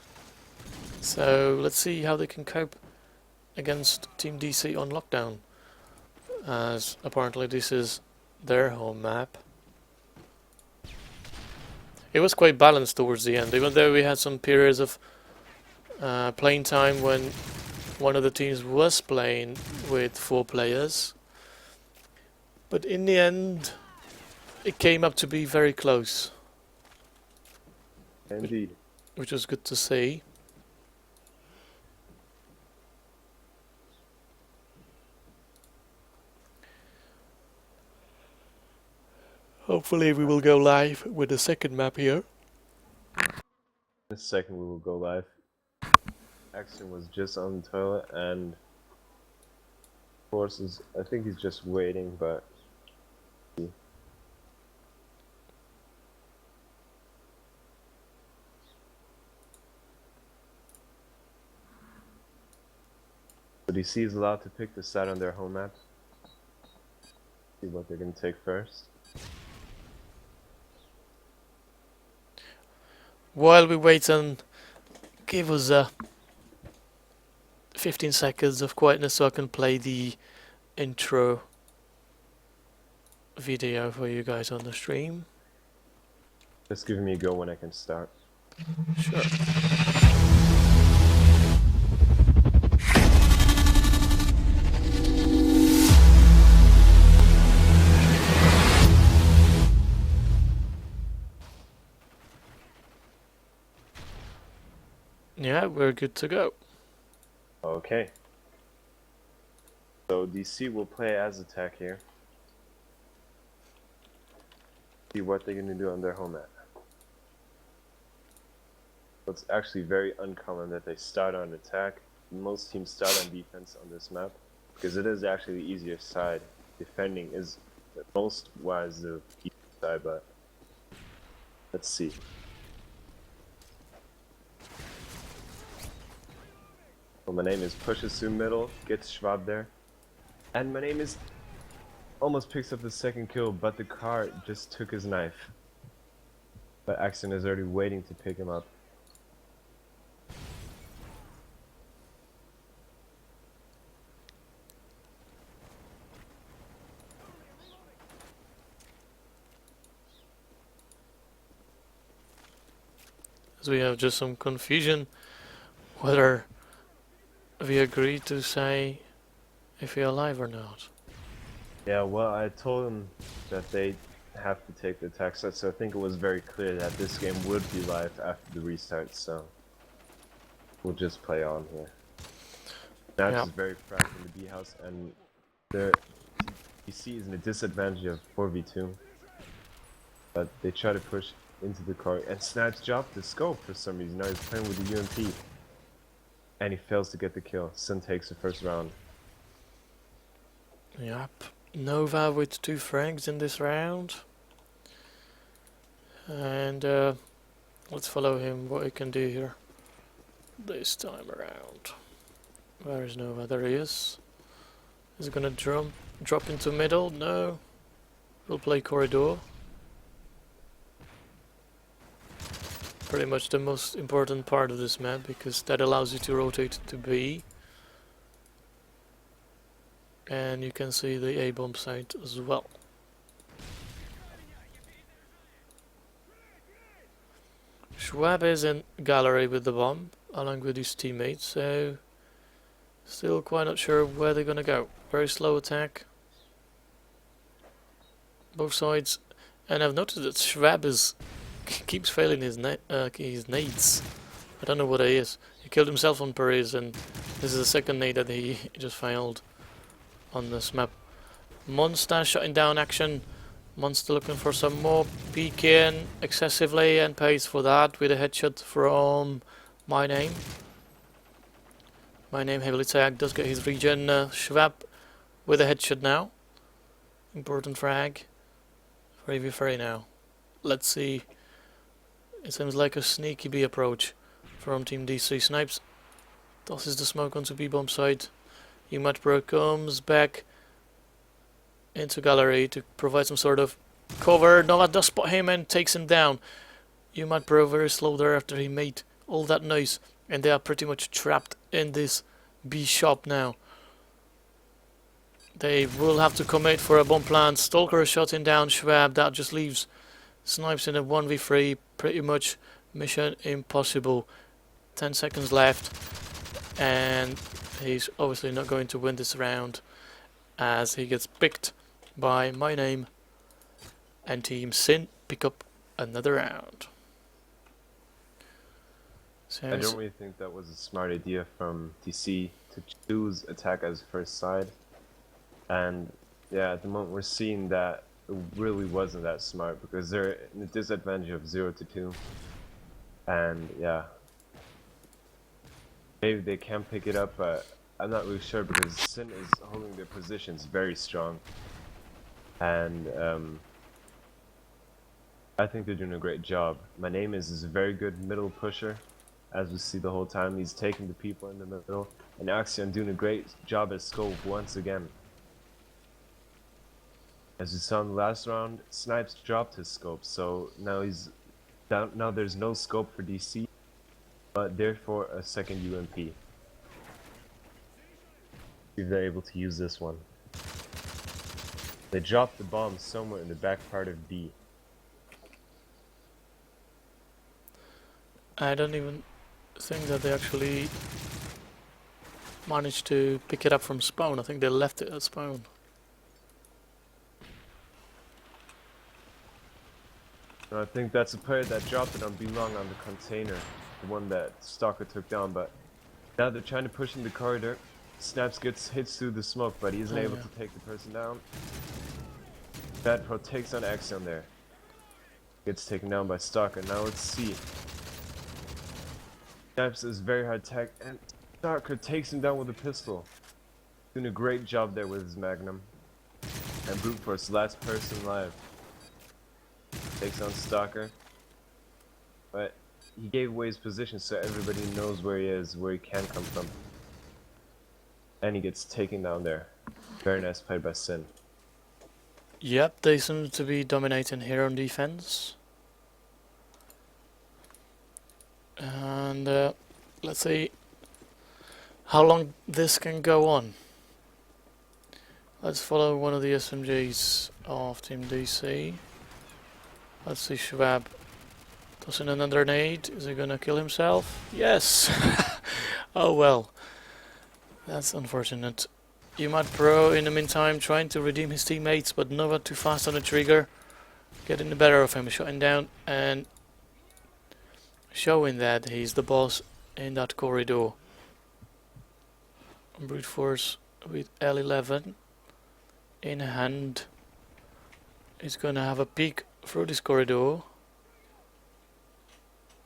So let's see how they can cope against Team DC on lockdown, as apparently this is their home map. It was quite balanced towards the end, even though we had some periods of playing time when one of the teams was playing with 4 players. But in the end, it came up to be very close. Indeed. Which was good to see. Hopefully we will go live with the second map here. In a second we will go live. Action was just on the toilet, and Force I think he's just waiting, but DC is allowed to pick the side on their home map. See what they're going to take first. While we wait, and give us 15 seconds of quietness so I can play the intro video for you guys on the stream. Just give me a go when I can start. Sure. Yeah, we're good to go. Okay. So DC will play as attack here. See what they're going to do on their home map. It's actually very uncommon that they start on attack. Most teams start on defense on this map, because it is actually the easier side. Defending is most wise the easier side, but let's see. Well, my name is pushes through middle, gets Schwab there, and my name is almost picks up the second kill, but the car just took his knife. But Axon is already waiting to pick him up. As we have just some confusion whether we agree to say if we are live or not. Yeah, well, I told them that they have to take the attack set, so I think it was very clear that this game would be live after the restart, so we'll just play on here. Naps is very fresh in the B house, and their PC is in a disadvantage of 4v2, but they try to push into the car, and Snaps dropped the scope for some reason. Now he's playing with the UMP, and he fails to get the kill. Sun takes the first round. Yep, Nova with 2 frags in this round. And let's follow him, what he can do here this time around. Where is Nova? There he is. Is he gonna drop into middle? No. We'll play corridor. Pretty much the most important part of this map, because that allows you to rotate to B. And you can see the A-bomb site as well. Schwab is in gallery with the bomb, along with his teammates, so still quite not sure where they're gonna go. Very slow attack. Both sides. And I've noticed that Schwab is keeps failing his nades. I don't know what it is. He killed himself on Paris, and this is the second nade that he just failed on this map. Monster shutting down action. Monster looking for some more, peeking excessively and pays for that with a headshot from my name. My name heavily tagged, does get his regen. Schwab with a headshot now. Important frag for AV3 now. Let's see. It seems like a sneaky B approach from Team DC. Snipes tosses the smoke onto B bomb side. MW3 comes back into gallery to provide some sort of cover. Nova does spot him and takes him down. MW3 very slow there after he made all that noise, and they are pretty much trapped in this B shop now. They will have to commit for a bomb plant. Stalker is shotting down Schwab. That just leaves Snipes in a 1v3. Pretty much mission impossible. 10 seconds left, and he's obviously not going to win this round as he gets picked by my name and Team Sin pick up another round. So I don't really think that was a smart idea from DC to choose attack as first side, and yeah, at the moment we're seeing that it really wasn't that smart because they're in a disadvantage of 0-2, and yeah, maybe they can pick it up, but I'm not really sure because Sin is holding their positions very strong, and I think they're doing a great job. My name is a very good middle pusher, as we see the whole time. He's taking the people in the middle, and Axion doing a great job at scope once again. As we saw in the last round, Snipes dropped his scope, so now he's down. Now there's no scope for DC, but therefore a second UMP. If they're able to use this one. They dropped the bomb somewhere in the back part of B. I don't even think that they actually managed to pick it up from spawn. I think they left it at spawn. And I think that's a player that dropped it on Belong on the container, the one that Stalker took down, but now they're trying to push in the corridor. Snaps hits through the smoke, but he isn't able to take the person down. Bad Pro takes on Axion there. Gets taken down by Stalker. Now let's see. Snaps is very hard tech, and Stalker takes him down with a pistol. Doing a great job there with his Magnum. And Brute Force, last person alive. Takes on Stalker. But he gave away his position so everybody knows where he is, where he can come from. And he gets taken down there. Very nice play by Sin. Yep, they seem to be dominating here on defense. And let's see how long this can go on. Let's follow one of the SMGs of Team DC. Let's see Schwab tossing another nade. Is he gonna kill himself? Yes! Oh well. That's unfortunate. MW3 in the meantime trying to redeem his teammates, but Nova too fast on the trigger. Getting the better of him, shutting down and showing that he's the boss in that corridor. Brute Force with L11 in hand. He's gonna have a peek through this corridor.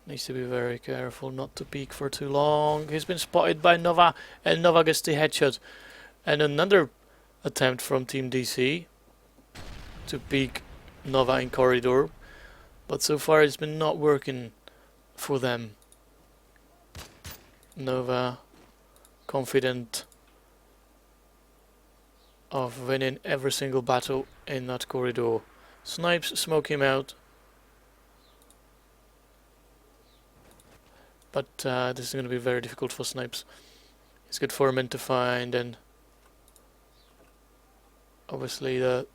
Needs to be very careful not to peek for too long. He's been spotted by Nova, and Nova gets the headshot. And another attempt from Team DC to peek Nova in corridor, but so far it's been not working for them. Nova confident of winning every single battle in that corridor. Snipes smoke him out, but this is going to be very difficult for Snipes. He's got 4 men to find, and obviously the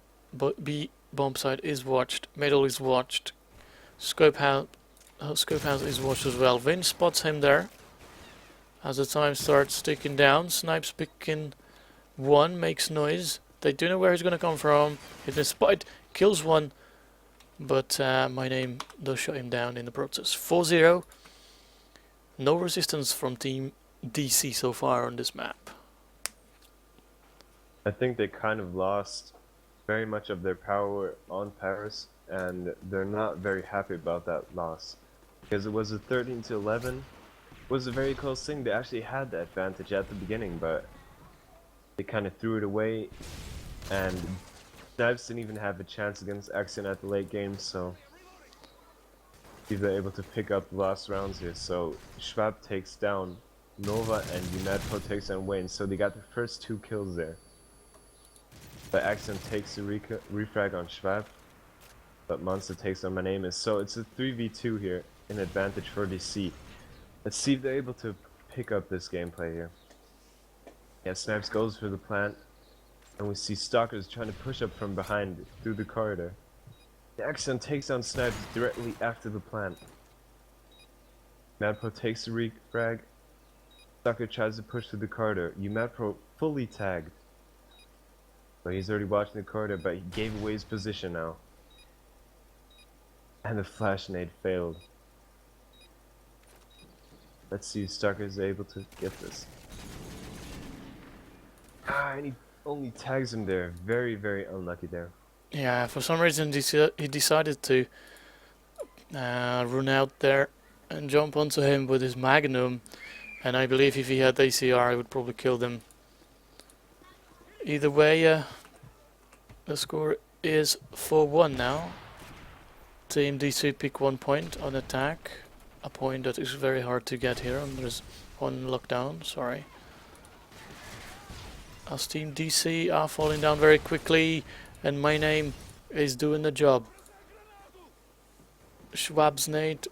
B bomb site is watched, middle is watched, Scope House is watched as well. Vin spots him there as the time starts ticking down. Snipes picking one, makes noise. They do know where he's going to come from. He's been spotted, kills one, but my name does shut him down in the process. 4-0. No resistance from Team DC so far on this map. I think they kind of lost very much of their power on Paris, and they're not very happy about that loss. Because it was a 13-11. It was a very close thing. They actually had the advantage at the beginning, but they kind of threw it away, and Snipes didn't even have a chance against Axion at the late game, so they're able to pick up the last rounds here. So Schwab takes down Nova and UMadPro takes down Wayne, so they got the first 2 kills there. But Axion takes the refrag on Schwab, but Monster takes on My Name Is. So it's a 3v2 here, an advantage for DC. Let's see if they're able to pick up this gameplay here. Yeah, Snipes goes for the plant, and we see Stalkers trying to push up from behind through the corridor. Axion takes down Snipes directly after the plant. UMadPro takes the refrag. Stalker tries to push through the corridor. UMadPro fully tagged. But he's already watching the corridor, but he gave away his position now. And the flash nade failed. Let's see if Stalker is able to get this. And he only tags him there. Very, very unlucky there. Yeah, for some reason he decided to run out there and jump onto him with his Magnum, and I believe if he had ACR I would probably kill them. Either way, the score is 4-1 now. Team DC pick 1 point on attack, a point that is very hard to get here on lockdown, sorry. As Team DC are falling down very quickly, and My Name is doing the job. Schwab's nade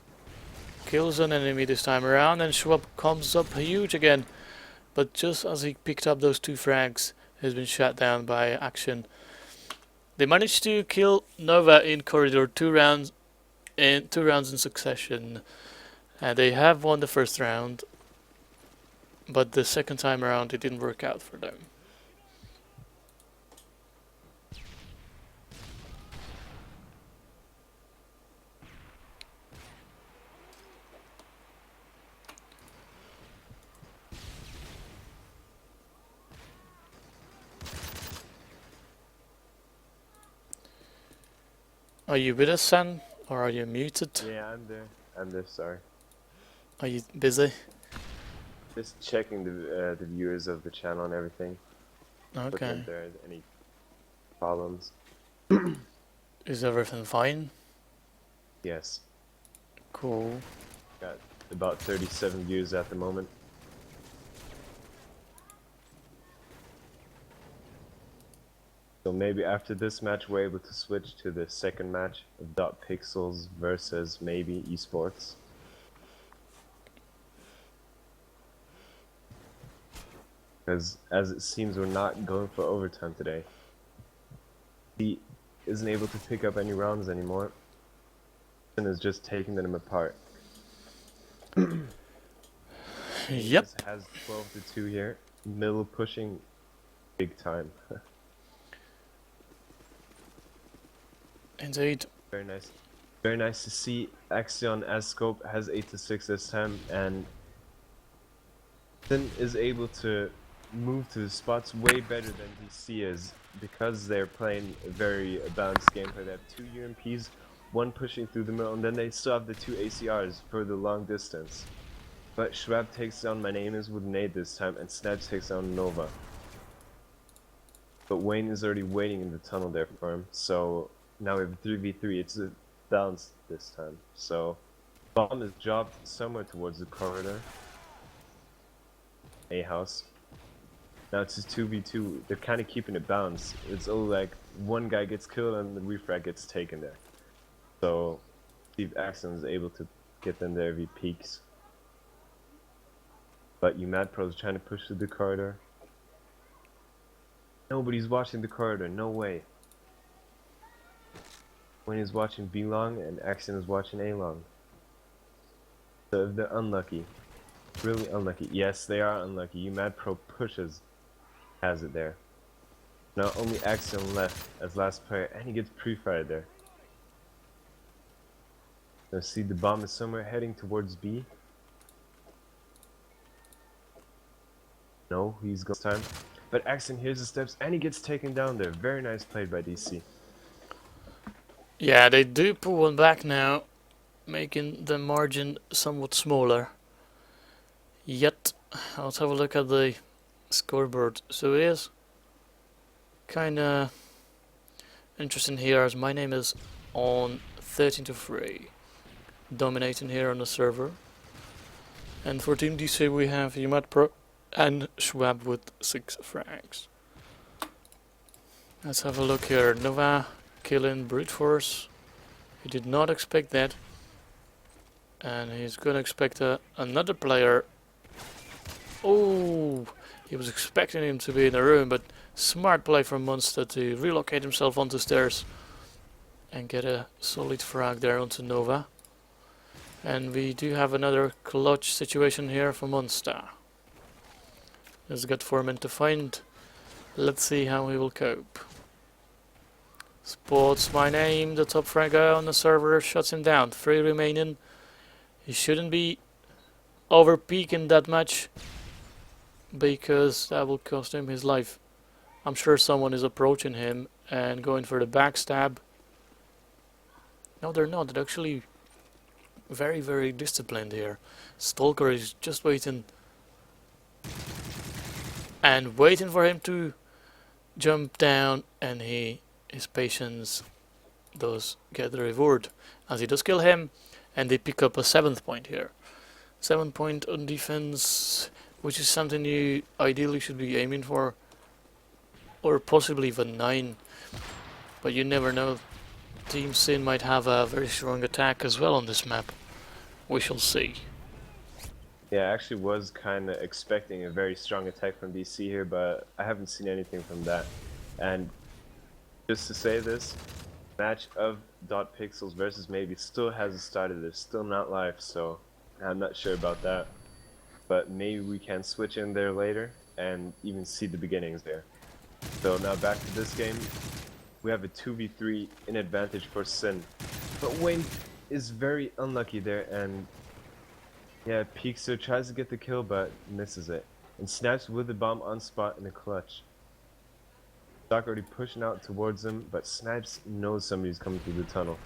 kills an enemy this time around, and Schwab comes up huge again. But just as he picked up those 2 frags, he's been shot down by Action. They managed to kill Nova in corridor 2 rounds in succession. They have won the first round, but the second time around it didn't work out for them. Are you with us, San? Or are you muted? Yeah, I'm there. I'm there, sorry. Are you busy? Just checking the viewers of the channel and everything. Looking Okay. if there are any problems. Is everything fine? Yes. Cool. Got about 37 views at the moment. So maybe after this match we're able to switch to the second match of dotpiXels versus maybe eSports. Because as it seems we're not going for overtime today. He isn't able to pick up any rounds anymore. And is just taking them apart. Yep. Has 12-2 here. Middle pushing big time. Indeed. Very nice. Very nice to see. Axion as scope has 8-6 this time, and then is able to move to the spots way better than DC is, because they're playing a very balanced gameplay. They have 2 UMPs, 1 pushing through the middle, and then they still have the 2 ACRs for the long distance. But Schwab takes down My Name Is with nade this time, and Snipes takes down Nova. But Wayne is already waiting in the tunnel there for him, so now we have a 3v3. It's a balance this time. So bomb is dropped somewhere towards the corridor. A house. Now it's a 2v2. They're kind of keeping it balanced. It's all like one guy gets killed and the refrag gets taken there. So Steve Axon is able to get them there if he peeks. But UMadPro is trying to push through the corridor. Nobody's watching the corridor. No way. When he's watching B long and Axon is watching A long. So if they're unlucky, really unlucky. Yes, they are unlucky. UMadPro pushes, has it there. Now only Axon left as last player, and he gets pre-fired there. I see the bomb is somewhere heading towards B. No, he's got time. But Axon hears the steps and he gets taken down there. Very nice played by DC. Yeah, they do pull one back now, making the margin somewhat smaller. Yet, let's have a look at the scoreboard. So it is kinda interesting here, as my name is on 13-3, dominating here on the server. And for Team DC we have Yumad Pro and Schwab with 6 frags. Let's have a look here. Nova killing brute force. He did not expect that, and he's gonna expect another player. Oh, he was expecting him to be in the room, but smart play from Monster to relocate himself onto stairs and get a solid frag there onto Nova. And we do have another clutch situation here for Monster. He's got 4 men to find. Let's see how he will cope. Spots my name, the top fragger on the server, shuts him down. 3 remaining. He shouldn't be over peaking that much, because that will cost him his life. I'm sure someone is approaching him and going for the backstab. No, they're not. They're actually very, very disciplined here. Stalker is just waiting and waiting for him to jump down, and his patience does get the reward as he does kill him, and they pick up a 7th point here. 7 point on defense, which is something you ideally should be aiming for, or possibly even 9, but you never know. Team Sin might have a very strong attack as well on this map. We shall see. Yeah, I actually was kind of expecting a very strong attack from DC here, but I haven't seen anything from that. And just to say this, match of dotpiXels versus Maybe still hasn't started. It's still not live, so I'm not sure about that. But maybe we can switch in there later and even see the beginnings there. So now back to this game. We have a 2v3 in advantage for Sin. But Wayne is very unlucky there, and yeah, Peekster tries to get the kill but misses it. And snaps with the bomb on spot in a clutch. Doc already pushing out towards him, but Snipes knows somebody's coming through the tunnel.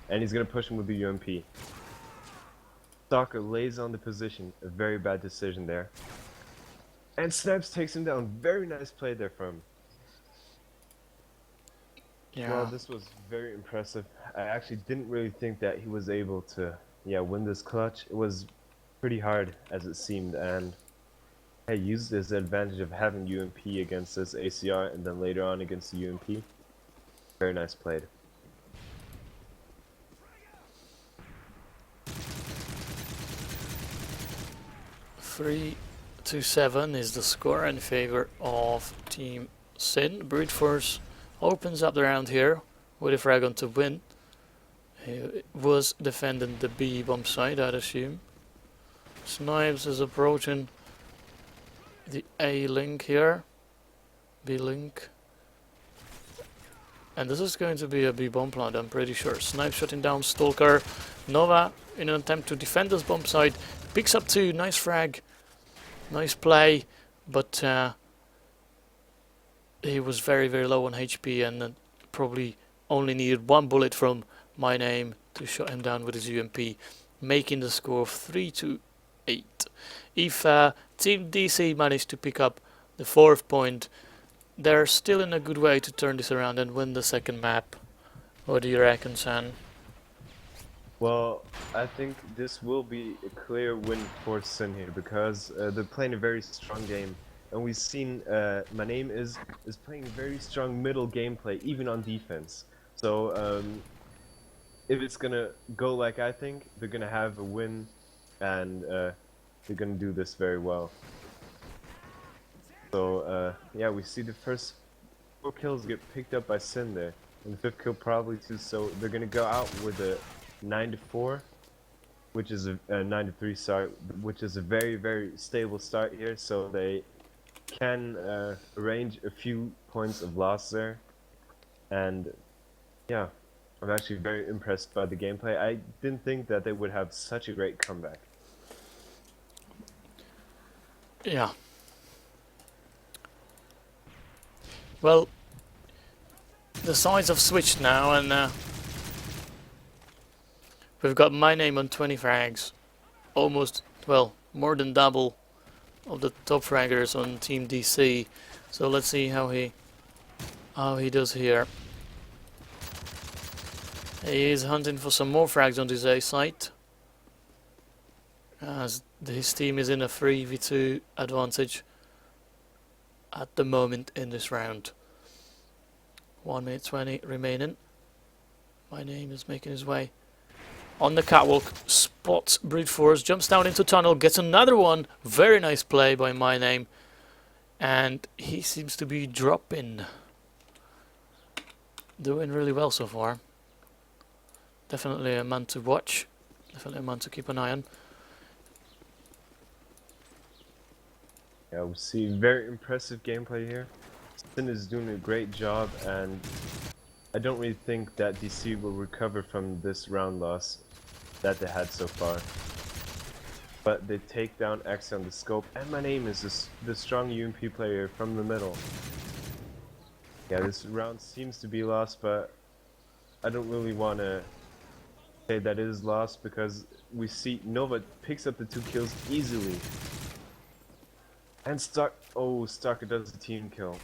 And he's gonna push him with the UMP. Stalker lays on the position, a very bad decision there. And Snipes takes him down. Very nice play there from him. Yeah. Well, this was very impressive. I actually didn't really think that he was able to, win this clutch. It was pretty hard as it seemed, and I used this advantage of having UMP against this ACR, and then later on against the UMP. Very nice played. Three to 7 is the score in favor of Team Sin. Brute Force opens up the round here with a frag on to win. He was defending the B bomb side, I'd assume. Snipes is approaching the A link here. B link. And this is going to be a B bomb plant, I'm pretty sure. Snipes shutting down Stalker. Nova, in an attempt to defend this bomb side, picks up 2. Nice frag. Nice play. But he was very, very low on HP, and probably only needed 1 bullet from my name to shut him down with his UMP, making the score of 3 to 8. If Team DC managed to pick up the 4th point, they're still in a good way to turn this around and win the second map. What do you reckon, San? Well, I think this will be a clear win for Sin here, because they're playing a very strong game. And we've seen my name is playing very strong middle gameplay, even on defense. So if it's gonna go like I think, they're gonna have a win, and they're gonna do this very well. So we see the first 4 kills get picked up by Sin there, and the 5th kill probably too. So they're gonna go out with a 9-4, which is a 9-3 start, which is a very, very stable start here. So they can arrange a few points of loss there, and I'm actually very impressed by the gameplay. I didn't think that they would have such a great comeback. Yeah. Well, the sides have switched now, and we've got my name on 20 frags. Almost, well, more than double of the top fraggers on Team DC. So let's see how he does here. He is hunting for some more frags on this A site, as his team is in a 3v2 advantage at the moment in this round. 1 minute 20 remaining. My name is making his way on the catwalk, spots brute force, jumps down into tunnel, gets another one. Very nice play by my name, and he seems to be dropping. Doing really well so far. Definitely a man to watch. Definitely a man to keep an eye on. Yeah, we see very impressive gameplay here. Sin is doing a great job, and I don't really think that DC will recover from this round loss that they had so far. But they take down X on the scope, and my name is the strong UMP player from the middle. Yeah, this round seems to be lost, but I don't really want to say that it is lost, because we see Nova picks up the 2 kills easily. And Starker does the team kill.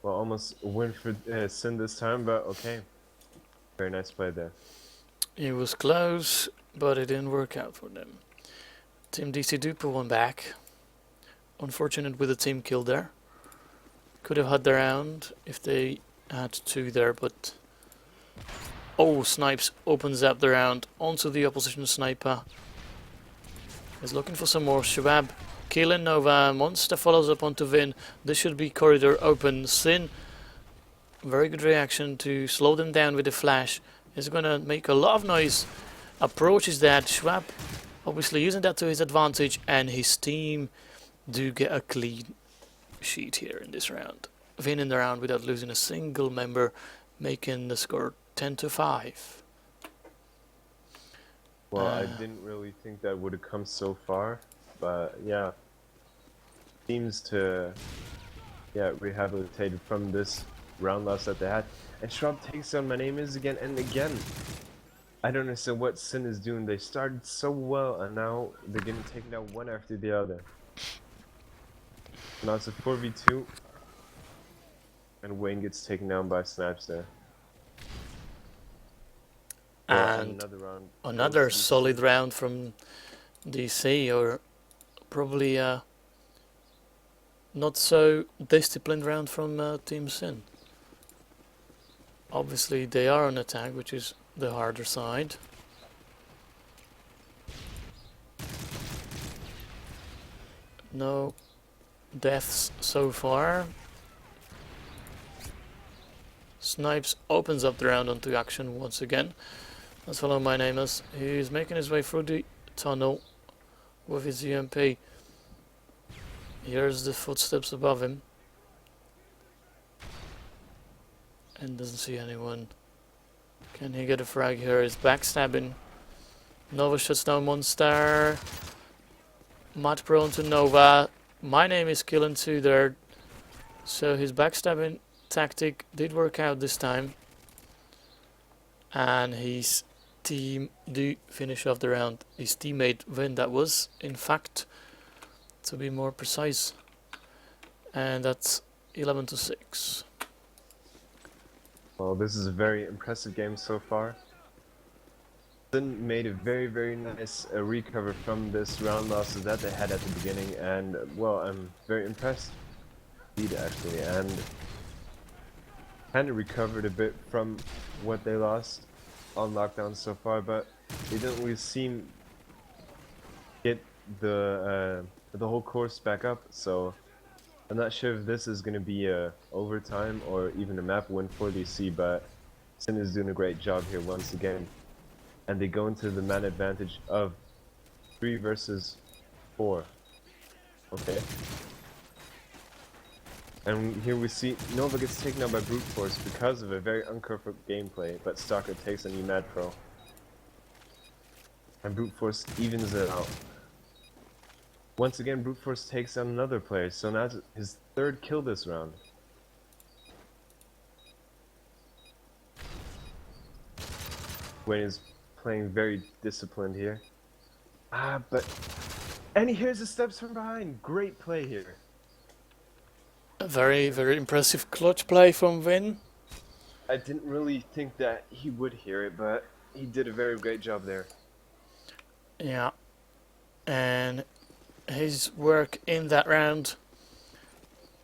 Well, almost a win for Sin this time, but okay. Very nice play there. It was close, but it didn't work out for them. Team DC do put one back. Unfortunate with the team kill there. Could have had the round if they had 2 there, but... Oh, Snipes opens up the round onto the opposition sniper. He's looking for some more. Shabab killing Nova. Monster follows up onto Vin. This should be corridor open. Sin, very good reaction to slow them down with the flash. He's gonna make a lot of noise. Approaches that. Schwab obviously using that to his advantage, and his team do get a clean sheet here in this round. Vin in the round without losing a single member, making the score 10-5. Well, I didn't really think that would have come so far, but yeah, seems to rehabilitated from this round loss that they had. And Shrub takes on my name is again and again. I don't understand what Sin is doing. They started so well, and now they're getting taken down one after the other. Now it's a 4v2, and Wayne gets taken down by Snipes there. And another solid round from DC, or probably a not so disciplined round from Team Sin. Obviously they are on attack, which is the harder side. No deaths so far. Snipes opens up the round onto action once again. Let's follow my name as he's making his way through the tunnel with his UMP. Here's the footsteps above him. And doesn't see anyone. Can he get a frag here? He's backstabbing. Nova shuts down Monster. Much prone to Nova. My name is killing 2 there. So his backstabbing tactic did work out this time. And his team do finish off the round. His teammate Vin, that was, in fact, to be more precise. And that's 11-6. Well, this is a very impressive game so far. Sin made a very nice recover from this round losses that they had at the beginning, and well, I'm very impressed indeed, actually, and kind of recovered a bit from what they lost on lockdown so far, but they didn't really seem to get the whole course back up. So I'm not sure if this is going to be a overtime or even a map win for DC, but Sin is doing a great job here once again, and they go into the man advantage of 3 versus 4. Okay. And here we see Nova gets taken out by Brute Force because of a very uncovered gameplay, but Stalker takes a new Mad Pro. And Brute Force evens it out. Once again, Brute Force takes out another player, so now it's his third kill this round. Wayne is playing very disciplined here. And he hears the steps from behind. Great play here. A very, very impressive clutch play from Vin. I didn't really think that he would hear it, but he did a very great job there. Yeah. And his work in that round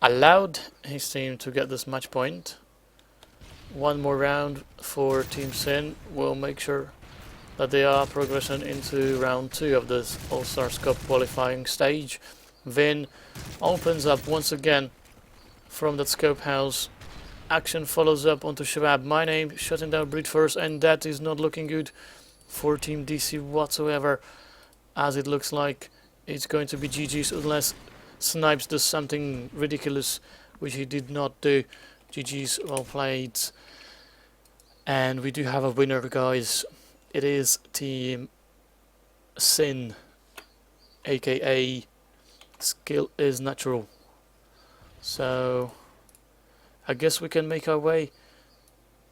allowed his team to get this match point. One more round for Team Sin will make sure that they are progressing into round 2 of this All-Stars Cup qualifying stage. Vin opens up once again from that scope house. Action follows up onto Shabab. My name shutting down Brute Force, and that is not looking good for Team DC whatsoever, as it looks like it's going to be GG's unless Snipes does something ridiculous, which he did not do. GG's, well played. And we do have a winner, guys. It is Team Sin, aka Skill is Natural. So I guess we can make our way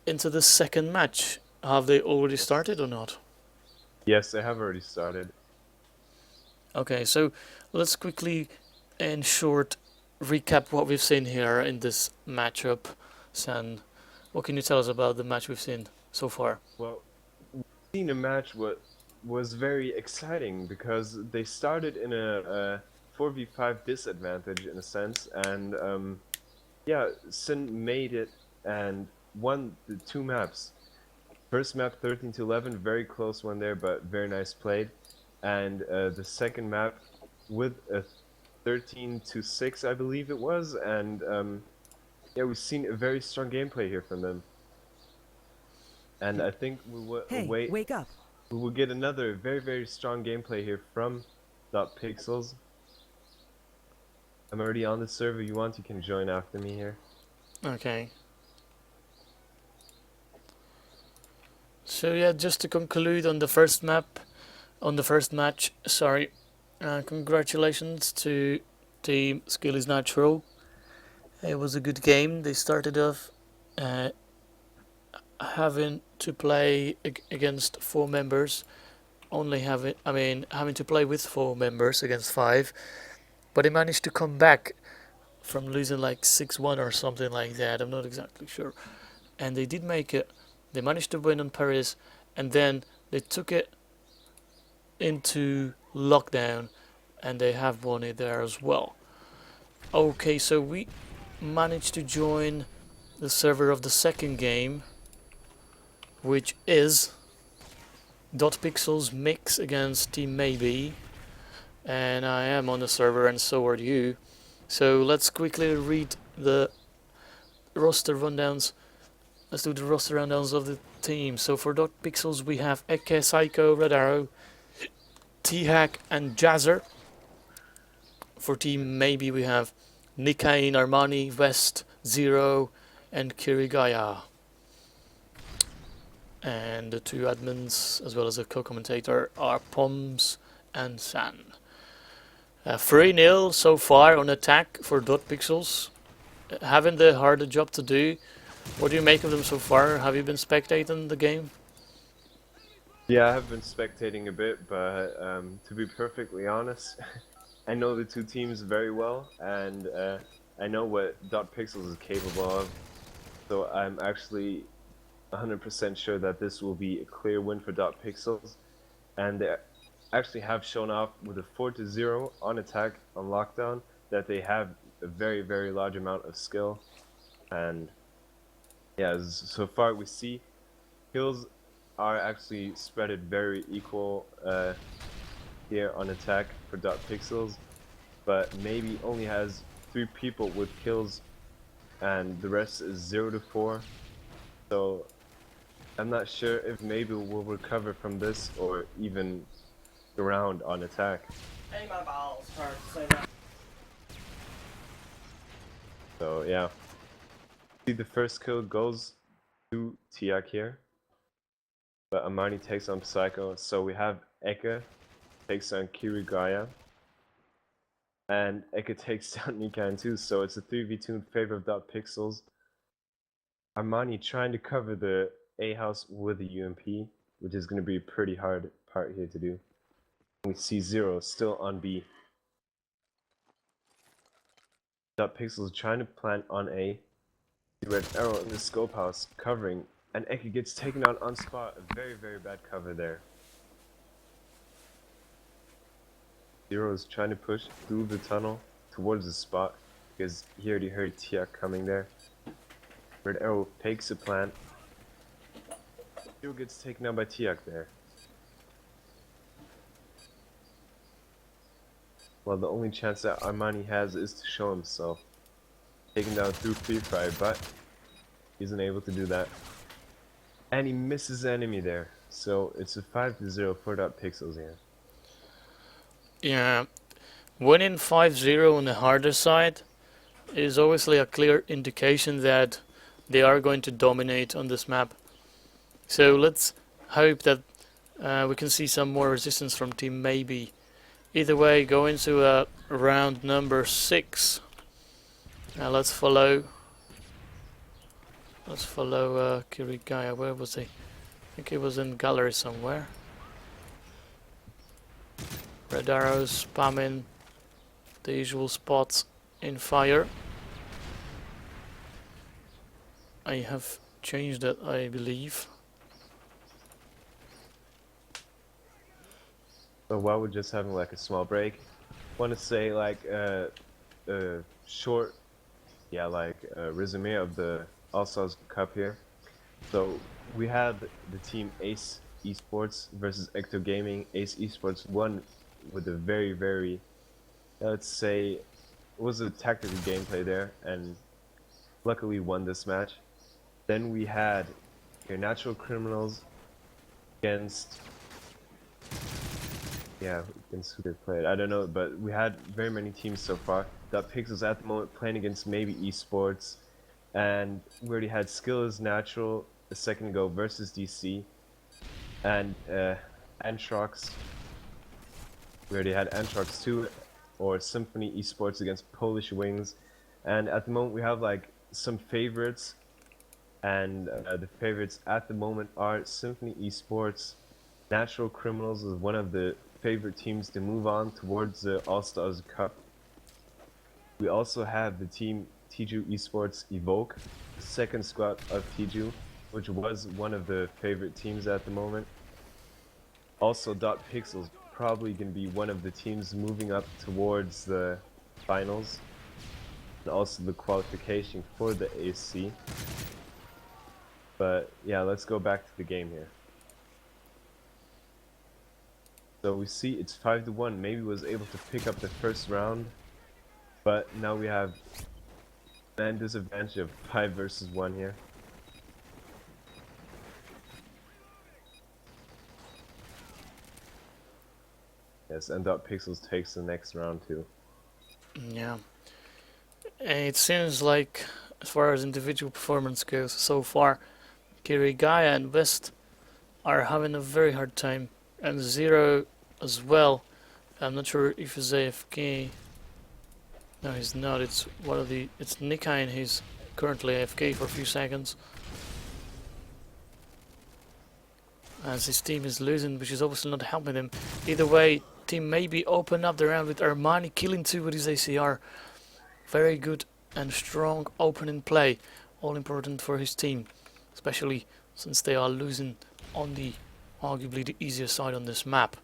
into the second match. Have they already started or not? Yes, they have already started. Okay, so let's quickly and short recap what we've seen here in this matchup. San, what can you tell us about the match we've seen so far? Well, we've seen a match what was very exciting because they started in a 4v5 disadvantage in a sense, and yeah, Sin made it and won the 2 maps. First map 13 to 11, very close one there, but very nice played. And the second map with a 13 to 6, I believe it was, and yeah, we've seen a very strong gameplay here from them. And I think we will Wake up. We will get another very, very strong gameplay here from dotpiXels. I'm already on the server. You want, you can join after me here. Okay. So yeah, just to conclude on the first map, on the first match, sorry, congratulations to Team Skill is Natural. It was a good game. They started off having to play against 4 members, having to play with 4 members against 5, but they managed to come back from losing like 6-1 or something like that. I'm not exactly sure, and they did make it. They managed to win on Paris, and then they took it into lockdown, and they have won it there as well. Okay, so we managed to join the server of the second game, which is dotpiXels mix against Team Maybe, and I am on the server and so are you. So let's quickly read the roster rundowns. Let's do the roster rundowns of the team. So for dotpiXels we have Eke, Psycho, Red Arrow, T-Hack and Jazzer. For Team Maybe we have Nikkei, Armani, West, Zero and Kirigaya. And the 2 admins as well as the co-commentator are Poms and San. 3-0 so far on attack for dotpiXels. Having the harder job to do. What do you make of them so far? Have you been spectating the game? Yeah, I have been spectating a bit, but to be perfectly honest, I know the 2 teams very well, and I know what dotpiXels is capable of, so I'm actually 100% sure that this will be a clear win for dotpiXels, and they actually have shown off with a 4-0 on attack on lockdown that they have a very, very large amount of skill, and yeah, so far we see kills are actually spreaded very equal here on attack for dotpiXels, but Maybe only has 3 people with kills and the rest is 0 to 4, so I'm not sure if Maybe will recover from this or even around on attack. Hey, my balls hurt. Say that. So yeah, see the first kill goes to Tiak here, but Amani takes on Psycho. So we have Eka takes on Kirigaya, and Eka takes down Nikan too. So it's a 3v2 in favor of dotpiXels. Armani trying to cover the A house with a UMP, which is going to be a pretty hard part here to do. We see Zero still on B. dotpiXels trying to plant on A. The red arrow in the scope house covering, and Eki gets taken out on spot. A very, very bad cover there. Zero is trying to push through the tunnel towards the spot because he already heard Tiak coming there. Red arrow takes a plant. Zero gets taken out by Tiak there. Well, the only chance that Armani has is to show himself. Taken down through Free Fire, but he isn't able to do that. And he misses the enemy there. So it's a 5-0 for dotpiXels here. Yeah, winning 5-0 on the harder side is obviously a clear indication that they are going to dominate on this map. So let's hope that we can see some more resistance from Team Maybe. Either way, go into round number 6. Now let's follow Kirigaya. Where was he? I think he was in gallery somewhere. Red arrows spamming the usual spots in fire. I have changed that, I believe. So while we're just having like a small break, want to say like a short, resume of the Allstars Cup here. So we had the team Ace eSports versus Ecto Gaming. Ace eSports won with a very, very, let's say, it was a tactical gameplay there, and luckily won this match. Then we had your Natural Criminals against, against who they played, I don't know, but we had very many teams so far. dotpiXels at the moment playing against Maybe eSports, and we already had vSkillz Natural a second ago versus DC, and Antrox. We already had Antrox 2 or Symphony eSports against Polish Wings, and at the moment we have like some favorites, and the favorites at the moment are Symphony eSports. Natural Criminals is one of the favorite teams to move on towards the Allstars Cup. We also have the team Tiju Esports Evoke, second squad of Tiju, which was one of the favorite teams at the moment. Also, dotpiXels probably going to be one of the teams moving up towards the finals, and also the qualification for the AC. But yeah, let's go back to the game here. So we see it's 5-1. Maybe was able to pick up the first round, but now we have man disadvantage of 5 versus 1 here. Yes, and dotpiXels takes the next round too. Yeah. It seems like, as far as individual performance goes so far, Kirigaya and West are having a very hard time, and Zero as well. I'm not sure if he's AFK. No, he's not. It's Nikine. He's currently AFK for a few seconds, as his team is losing, which is obviously not helping him. Either way, team Maybe open up the round with Armani killing 2 with his ACR. Very good and strong opening play, all important for his team, especially since they are losing on the arguably the easier side on this map.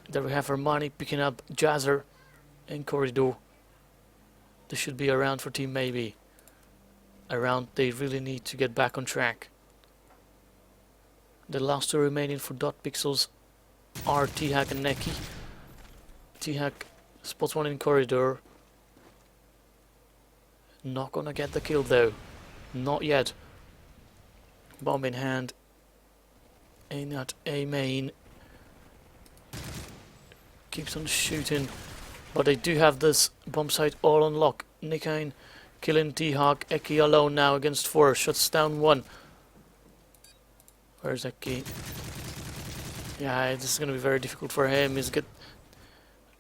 There we have Armani picking up Jazzer in corridor. This should be a round for team Maybe. A round they really need to get back on track. The last 2 remaining for dotpiXels are T-Hack and Neki. T-Hack spots one in corridor. Not gonna get the kill though. Not yet. Bomb in hand. Aim at A main. Keeps on shooting. But they do have this bomb site all on lock. Nikine killing T-Hawk. Eki alone now against 4. Shuts down 1. Where's Eki? Yeah, this is going to be very difficult for him. He's get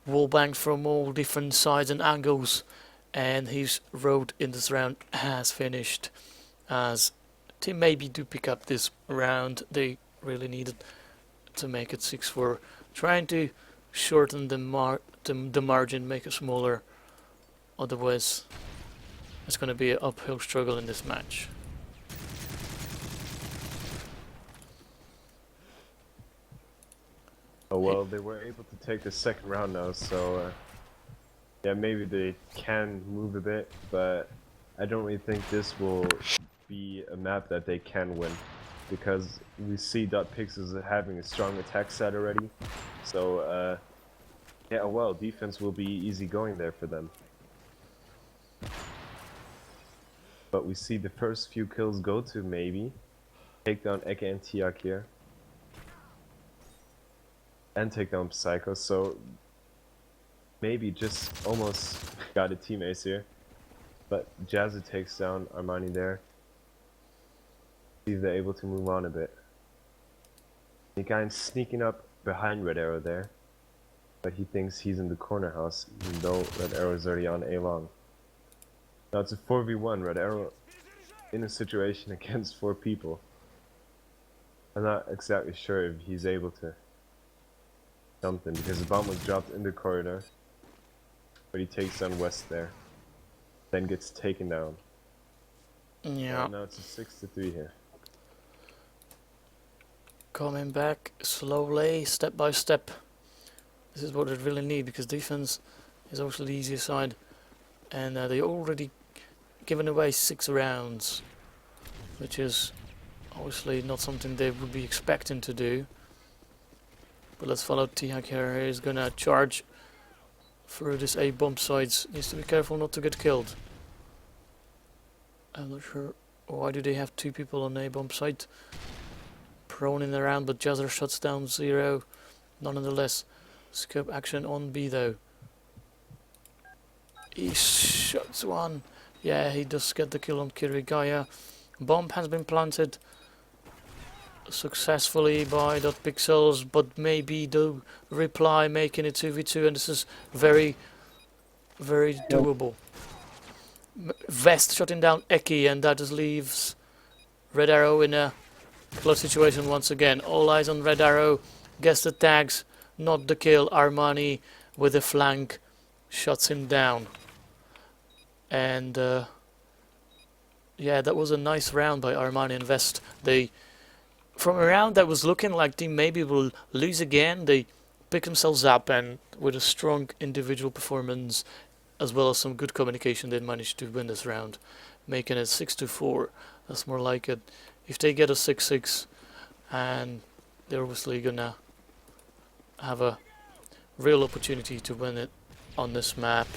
wallbanged from all different sides and angles. And his road in this round has finished. As Team maybe do pick up this round. They really needed to make it 6-4. Trying to shorten the margin, make it smaller. Otherwise, it's going to be an uphill struggle in this match. Oh well, they were able to take the second round now, so yeah, maybe they can move a bit, but I don't really think this will be a map that they can win, because we see dotpiXels having a strong attack set already, so yeah, well, defense will be easy going there for them. But we see the first few kills go to maybe take down Eke and Tiak here. And take down Psycho, so maybe just almost got a team ace here. But Jazza takes down Armani there. See if they're able to move on a bit. Nikain sneaking up behind Red Arrow there. But he thinks he's in the corner house, even though Red Arrow is already on A long. Now it's a 4v1, Red Arrow in a situation against 4 people. I'm not exactly sure if he's able to something, because the bomb was dropped in the corridor, but he takes down West there, then gets taken down. Yeah. And now it's a 6-3 here. Coming back slowly, step by step. This is what they really need, because defense is also the easier side, and they already given away 6 rounds, which is obviously not something they would be expecting to do. But let's follow T-Hack here. He's gonna charge through this A bomb sides. Needs to be careful not to get killed. I'm not sure why do they have 2 people on A bomb site proning around, but Jazzer shuts down 0. Nonetheless, scope action on B though. He shuts 1. Yeah, he does get the kill on Kirigaya. Bomb has been planted successfully by dotpiXels, but maybe the reply making it 2v2, and this is very doable. Vest shutting down Eki, and that just leaves Red Arrow in a close situation once again. All eyes on Red Arrow, gets the tags, not the kill. Armani with a flank shuts him down, and yeah, that was a nice round by Armani and Vest. They, from a round that was looking like team maybe will lose again, they pick themselves up, and with a strong individual performance as well as some good communication, they managed to win this round, making it 6-4. That's more like it. If they get a 6-6, and they're obviously gonna have a real opportunity to win it on this map.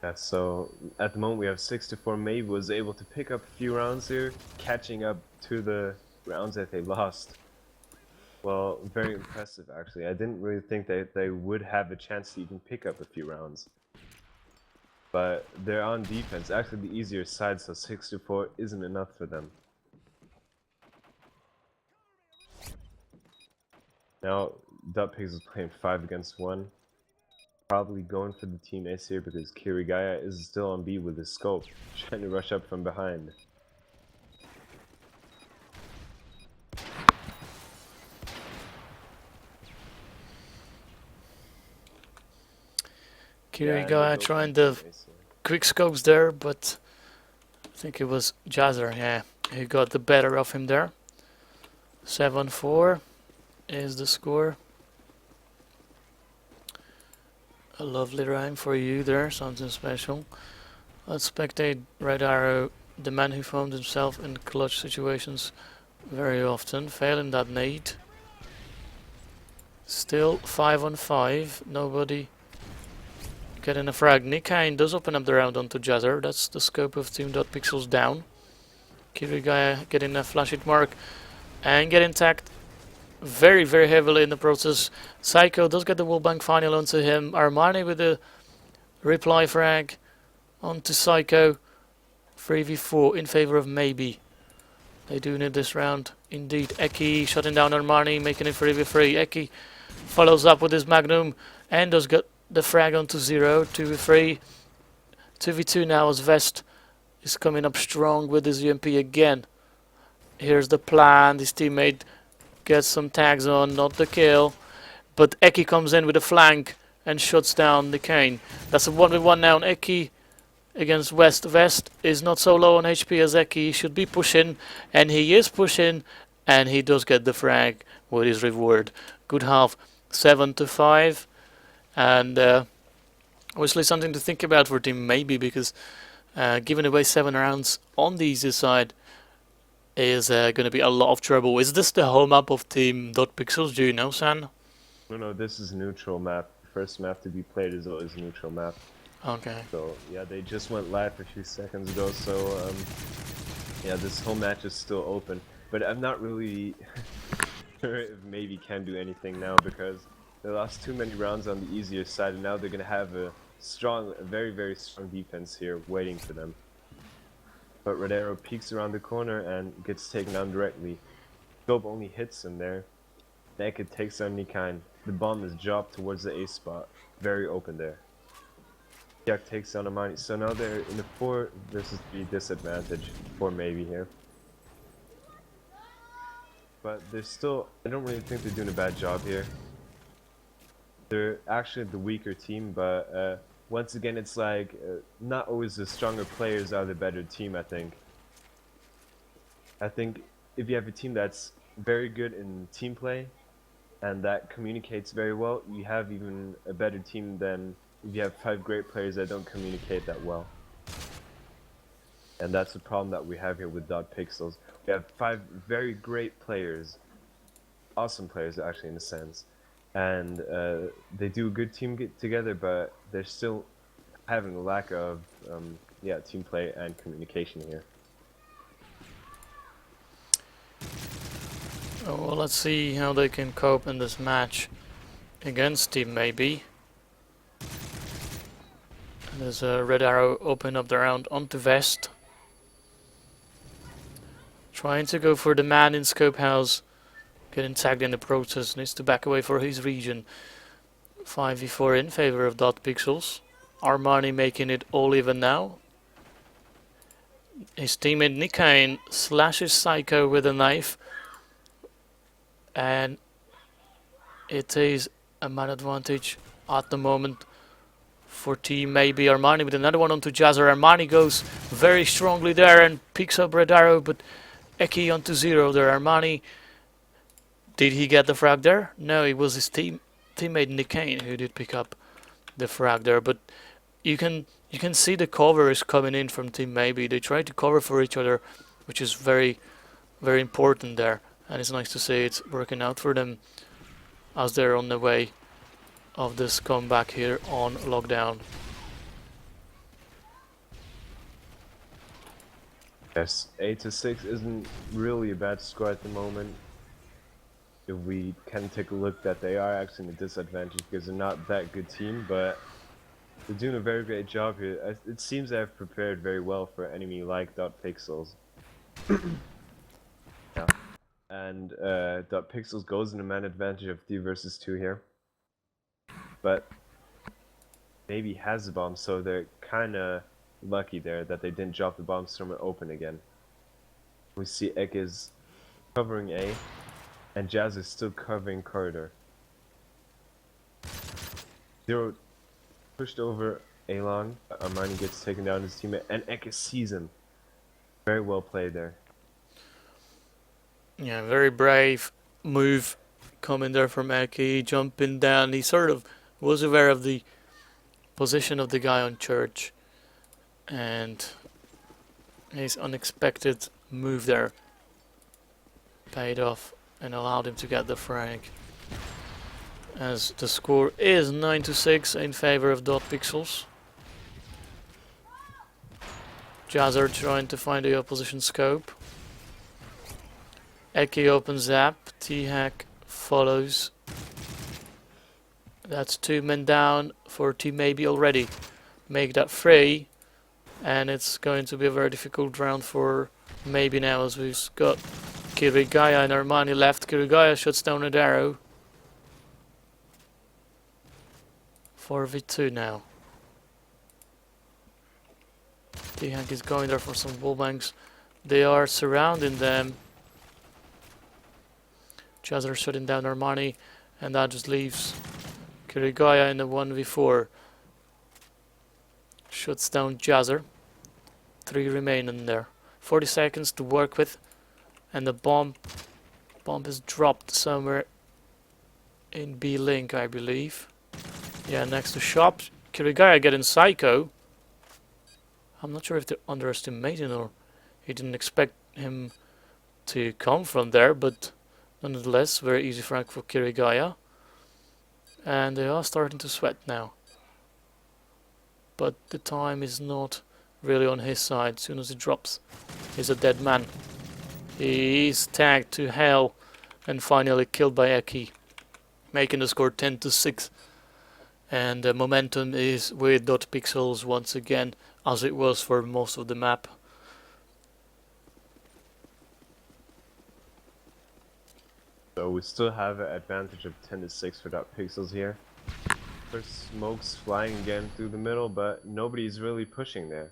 Yeah, so at the moment we have 6-4. Maybe was able to pick up a few rounds here, catching up to the rounds that they lost. Well, very impressive actually. I didn't really think that they would have a chance to even pick up a few rounds. But they're on defense, actually the easier side, so 6-4 isn't enough for them. Now, dotpiXels is playing 5 against 1. Probably going for the team ace here because Kirigaya is still on B with his scope, trying to rush up from behind. Kirigaya trying the quick scopes there, but I think it was Jazzer, yeah, he got the better of him there. 7-4 is the score. A lovely rhyme for you there, something special. Let's spectate Red Arrow, the man who found himself in clutch situations very often, failing that nade. Still 5-on-5, nobody getting a frag. Nikain does open up the round onto Jazzer. That's the scope of Team dotpiXels down. Kirigaya getting a flash hit mark and getting tagged very, very heavily in the process. Psycho does get the wallbang final onto him. Armani with the reply frag onto Psycho. 3v4 in favor of Maybe. They do need this round. Indeed, Eki shutting down Armani, making it 3v3. Eki follows up with his Magnum and does get the frag onto 0. 2v3. 2v2 now as Vest is coming up strong with his UMP again. Here's the plan. His teammate gets some tags on, not the kill. But Eki comes in with a flank and shuts down the Kane. That's a 1v1 now on Eki against West. Vest is not so low on HP as Eki. He should be pushing, and he is pushing, and he does get the frag with his reward. Good half, 7-5, and obviously something to think about for Team Maybe, because giving away 7 rounds on the easy side is going to be a lot of trouble. Is this the home map of Team dotpiXels? Do you know, San? No, this is neutral map. First map to be played is always neutral map. Okay. So yeah, they just went live a few seconds ago. So yeah, this whole match is still open. But I'm not really sure if Maybe can do anything now, because they lost too many rounds on the easier side, and now they're gonna have a very, very strong defense here waiting for them. But Red Arrow peeks around the corner and gets taken down directly. Scope only hits him there. Naked takes on Nikine. The bomb is dropped towards the A spot. Very open there. Jack takes down Amani. So now they're in a 4 versus 3 disadvantage for Maybe here. But they're still, I don't really think they're doing a bad job here. They're actually the weaker team, but once again, it's like not always the stronger players are the better team, I think. I think if you have a team that's very good in team play and that communicates very well, you have even a better team than if you have 5 great players that don't communicate that well. And that's the problem that we have here with dotpiXels. We have 5 very great players, awesome players actually in a sense, and they do a good team get together, but they're still having a lack of team play and communication here. Oh, well, let's see how they can cope in this match against Team Maybe. There's a Red Arrow open up the round onto Vest. Trying to go for the man in Scope House. Getting tagged in the process. Needs to back away for his region. 5v4 in favor of dotpiXels. Armani making it all even now. His teammate Nikine slashes Psycho with a knife. And it is a man advantage at the moment for Team Maybe. Armani with another one onto Jazzer. Armani goes very strongly there and picks up Red Arrow, but Eki onto 0 there. Armani, did he get the frag there? No, it was his teammate Nikane who did pick up the frag there, but you can see the cover is coming in from Team Maybe. They try to cover for each other, which is very, very important there, and it's nice to see it's working out for them as they're on the way of this comeback here on Lockdown. Yes, 8-6 isn't really a bad score at the moment. If we can take a look that they are actually in a disadvantage because they're not that good team, but they're doing a very great job here. It seems they have prepared very well for an enemy like dotpiXels. Yeah. And dotpiXels goes in a man advantage of 3 versus 2 here. But Maybe has the bomb, so they're kinda lucky there that they didn't drop the bombs from it open again. We see Ek is covering A, and Jazz is still covering corridor. 0 pushed over A long. Armani gets taken down his teammate, and Ek sees him. Very well played there. Yeah, very brave move coming there from Eki, jumping down. He sort of was aware of the position of the guy on church, and his unexpected move there paid off and allowed him to get the frag. As the score is 9-6 in favor of dotpiXels. Jazzer trying to find the opposition scope. Eki opens up. T-Hack follows. That's 2 men down for Team Maybe already. Make that 3, and it's going to be a very difficult round for Maybe now, as we've got Kirigaya and Armani left. Kirigaya shuts down an arrow. 4v2 now. T-Hank is going there for some wallbangs. They are surrounding them. Jazzer shutting down Armani, and that just leaves Kirigaya in a 1v4. Shuts down Jazzer. 3 remain in there. 40 seconds to work with, and the bomb is dropped somewhere in B link, I believe. Yeah, next to shop. Kirigaya getting Psycho. I'm not sure if they're underestimating or he didn't expect him to come from there, but nonetheless, very easy frag for Kirigaya. And they are starting to sweat now. But the time is not really on his side. As soon as he drops, he's a dead man. He is tagged to hell and finally killed by Eki, making the score 10-6. And the momentum is with dotpiXels once again, as it was for most of the map. So we still have an advantage of 10-6 for dotpiXels here. There's smokes flying again through the middle, but nobody's really pushing there.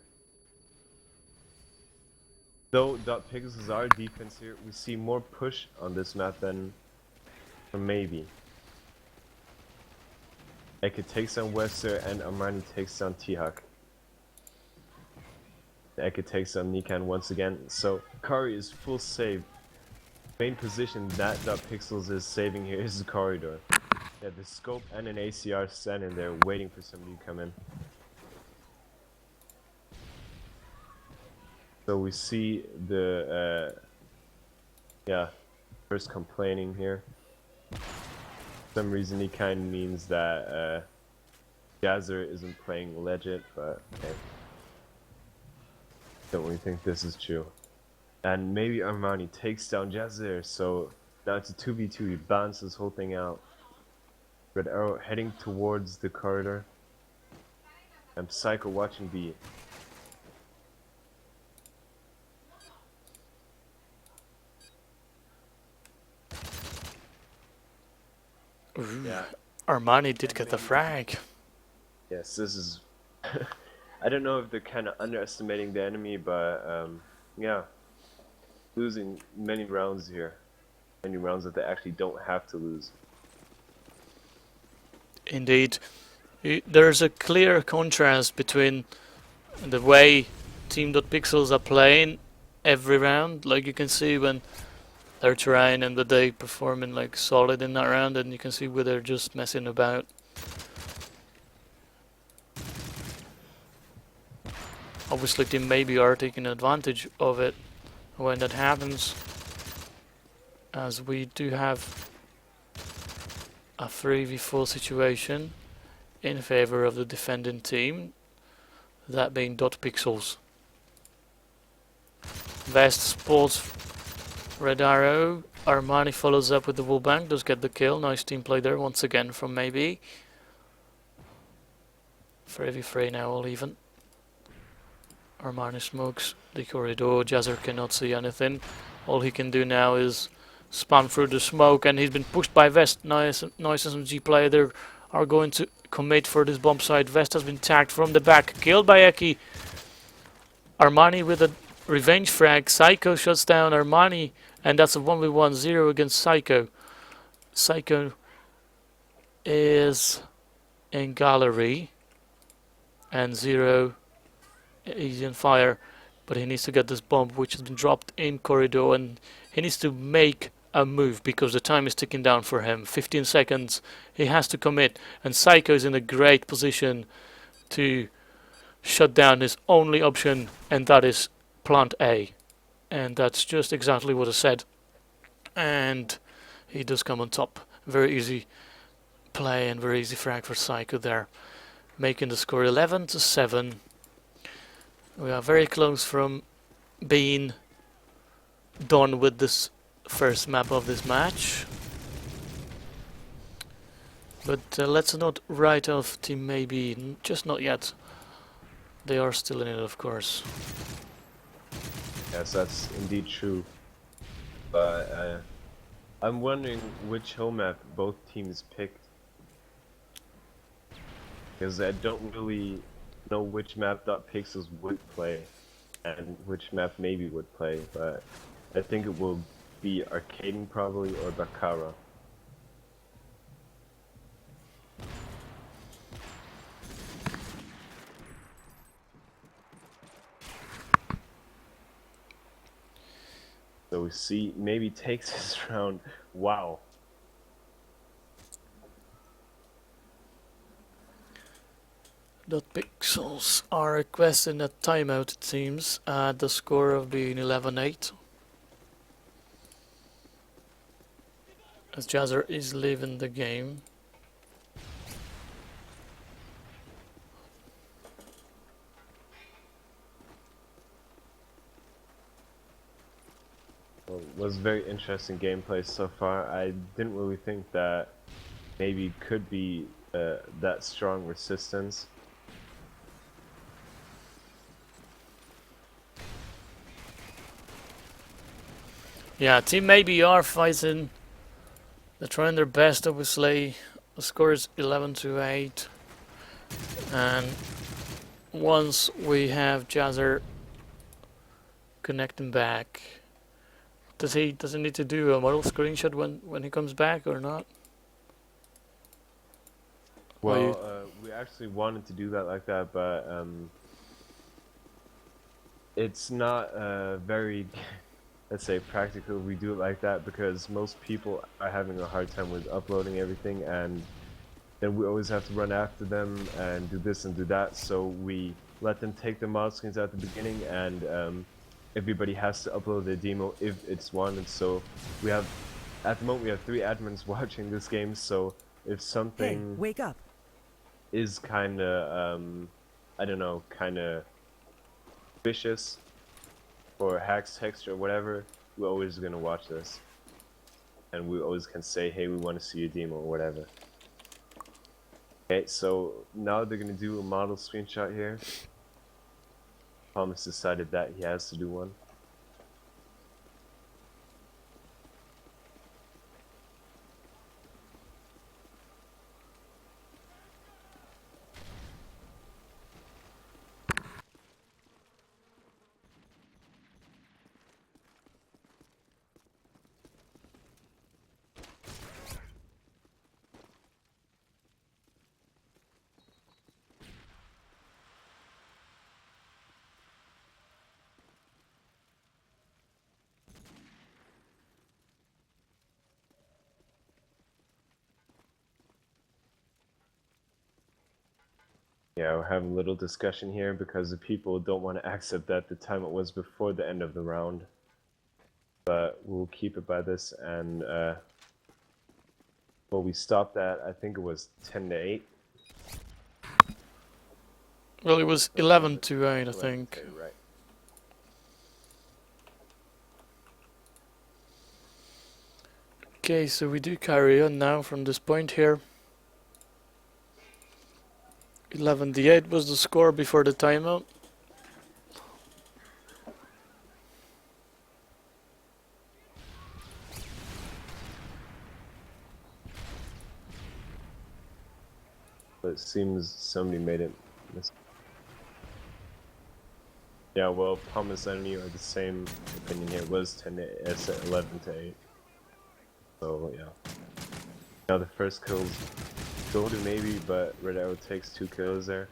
Though dotpiXels is our defense here, we see more push on this map than from Maybe. Eke takes down Wester and Armani takes down T-Hawk. Eke takes down Nikan once again, so Kari is full save. Main position that dotpiXels is saving here is the corridor. Yeah, the scope and an ACR standing there waiting for somebody to come in. So we see the first complaining here. For some reason he kind of means that Jazzer isn't playing legit, but okay. Don't really think this is true. And maybe Armani takes down Jazzer, so now it's a 2v2, he balances this whole thing out. Red arrow heading towards the corridor. And Psycho watching B. Yeah. Armani did get the frag. Yes, this is... I don't know if they're kind of underestimating the enemy, but yeah. Losing many rounds here. Many rounds that they actually don't have to lose. Indeed. There's a clear contrast between the way Team dotpiXels are playing every round. Like you can see when they're trying and that they performing like solid in that round, and you can see where they're just messing about. Obviously Team Maybe are taking advantage of it when that happens, as we do have a 3v4 situation in favor of the defending team, that being dotpiXels. Vest spots red arrow. Armani follows up with the wallbang, does get the kill. Nice team play there once again from Maybe. 3v3 now, all even. Armani smokes the corridor. Jazzer cannot see anything. All he can do now is spam through the smoke, and he's been pushed by Vest. Nice SMG player there are going to commit for this bomb site. Vest has been tagged from the back, killed by Eki. Armani with a revenge frag. Psycho shuts down Armani, and that's a 1v1-0 against Psycho. Psycho is in gallery, and 0 he's on fire, but he needs to get this bomb which has been dropped in corridor, and he needs to make a move because the time is ticking down for him. 15 seconds, he has to commit, and Psycho is in a great position to shut down his only option, and that is plant A, and that's just exactly what I said, and he does come on top. Very easy play and very easy frag for Psycho there, making the score 11-7. We are very close from being done with this first map of this match. But let's not write off Team Maybe, just not yet. They are still in it, of course. Yes, that's indeed true. But I'm wondering which home map both teams picked. Because I don't really know which map dotpiXels would play and which map maybe would play, but I think it will be Arcading probably or Bakara. So we see maybe takes this round. Wow. dotpiXels are requesting a timeout, it seems, at the score of being 11-8. As Jazzer is leaving the game. Well, it was very interesting gameplay so far. I didn't really think that maybe could be that strong resistance. Yeah, Team Maybe are fighting. They're trying their best, obviously. The score is 11-8. And once we have Jazzer connecting back, does he need to do a model screenshot when he comes back or not? Well, we actually wanted to do that like that, but it's not very, let's say, practical. We do it like that because most people are having a hard time with uploading everything, and then we always have to run after them and do this and do that. So we let them take the mod screens at the beginning, and everybody has to upload their demo if it's wanted. So we have, at the moment, we have 3 admins watching this game. So if something Hey, wake up. is kind of, I don't know, kind of vicious or hacks text or whatever, we're always going to watch this. And we always can say, hey, we want to see your demo or whatever. Okay, so now they're going to do a model screenshot here. Thomas decided that he has to do one. Yeah, we're having a little discussion here because the people don't want to accept that the time it was before the end of the round. But we'll keep it by this, and well, we stopped at, I think it was 10-8. Well, it was 11-8, I think. Right. Okay, so we do carry on now from this point here. 11-8 was the score before the timeout. But it seems somebody made it. Yeah, well, Thomas and you are the same opinion here. It was 11-8. So yeah. Now the first kills go to maybe, but Red Arrow takes 2 kills there.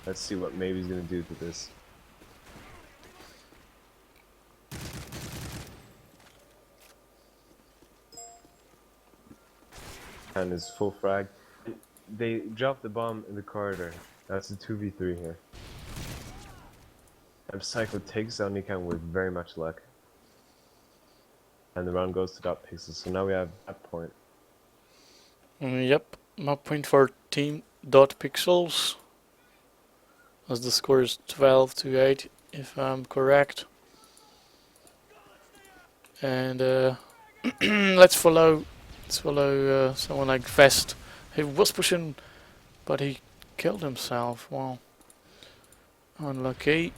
Let's see what maybe's gonna do to this. And his full frag. They dropped the bomb in the corridor. That's a 2v3 here. And Psycho takes down Nikan with very much luck. And the round goes to dotpiXels, so now we have that point. Yep, map point for Team dotpiXels. As the score is 12-8, if I'm correct. And let's follow Let's follow someone like Vest. He was pushing, but he killed himself. Wow. Unlucky.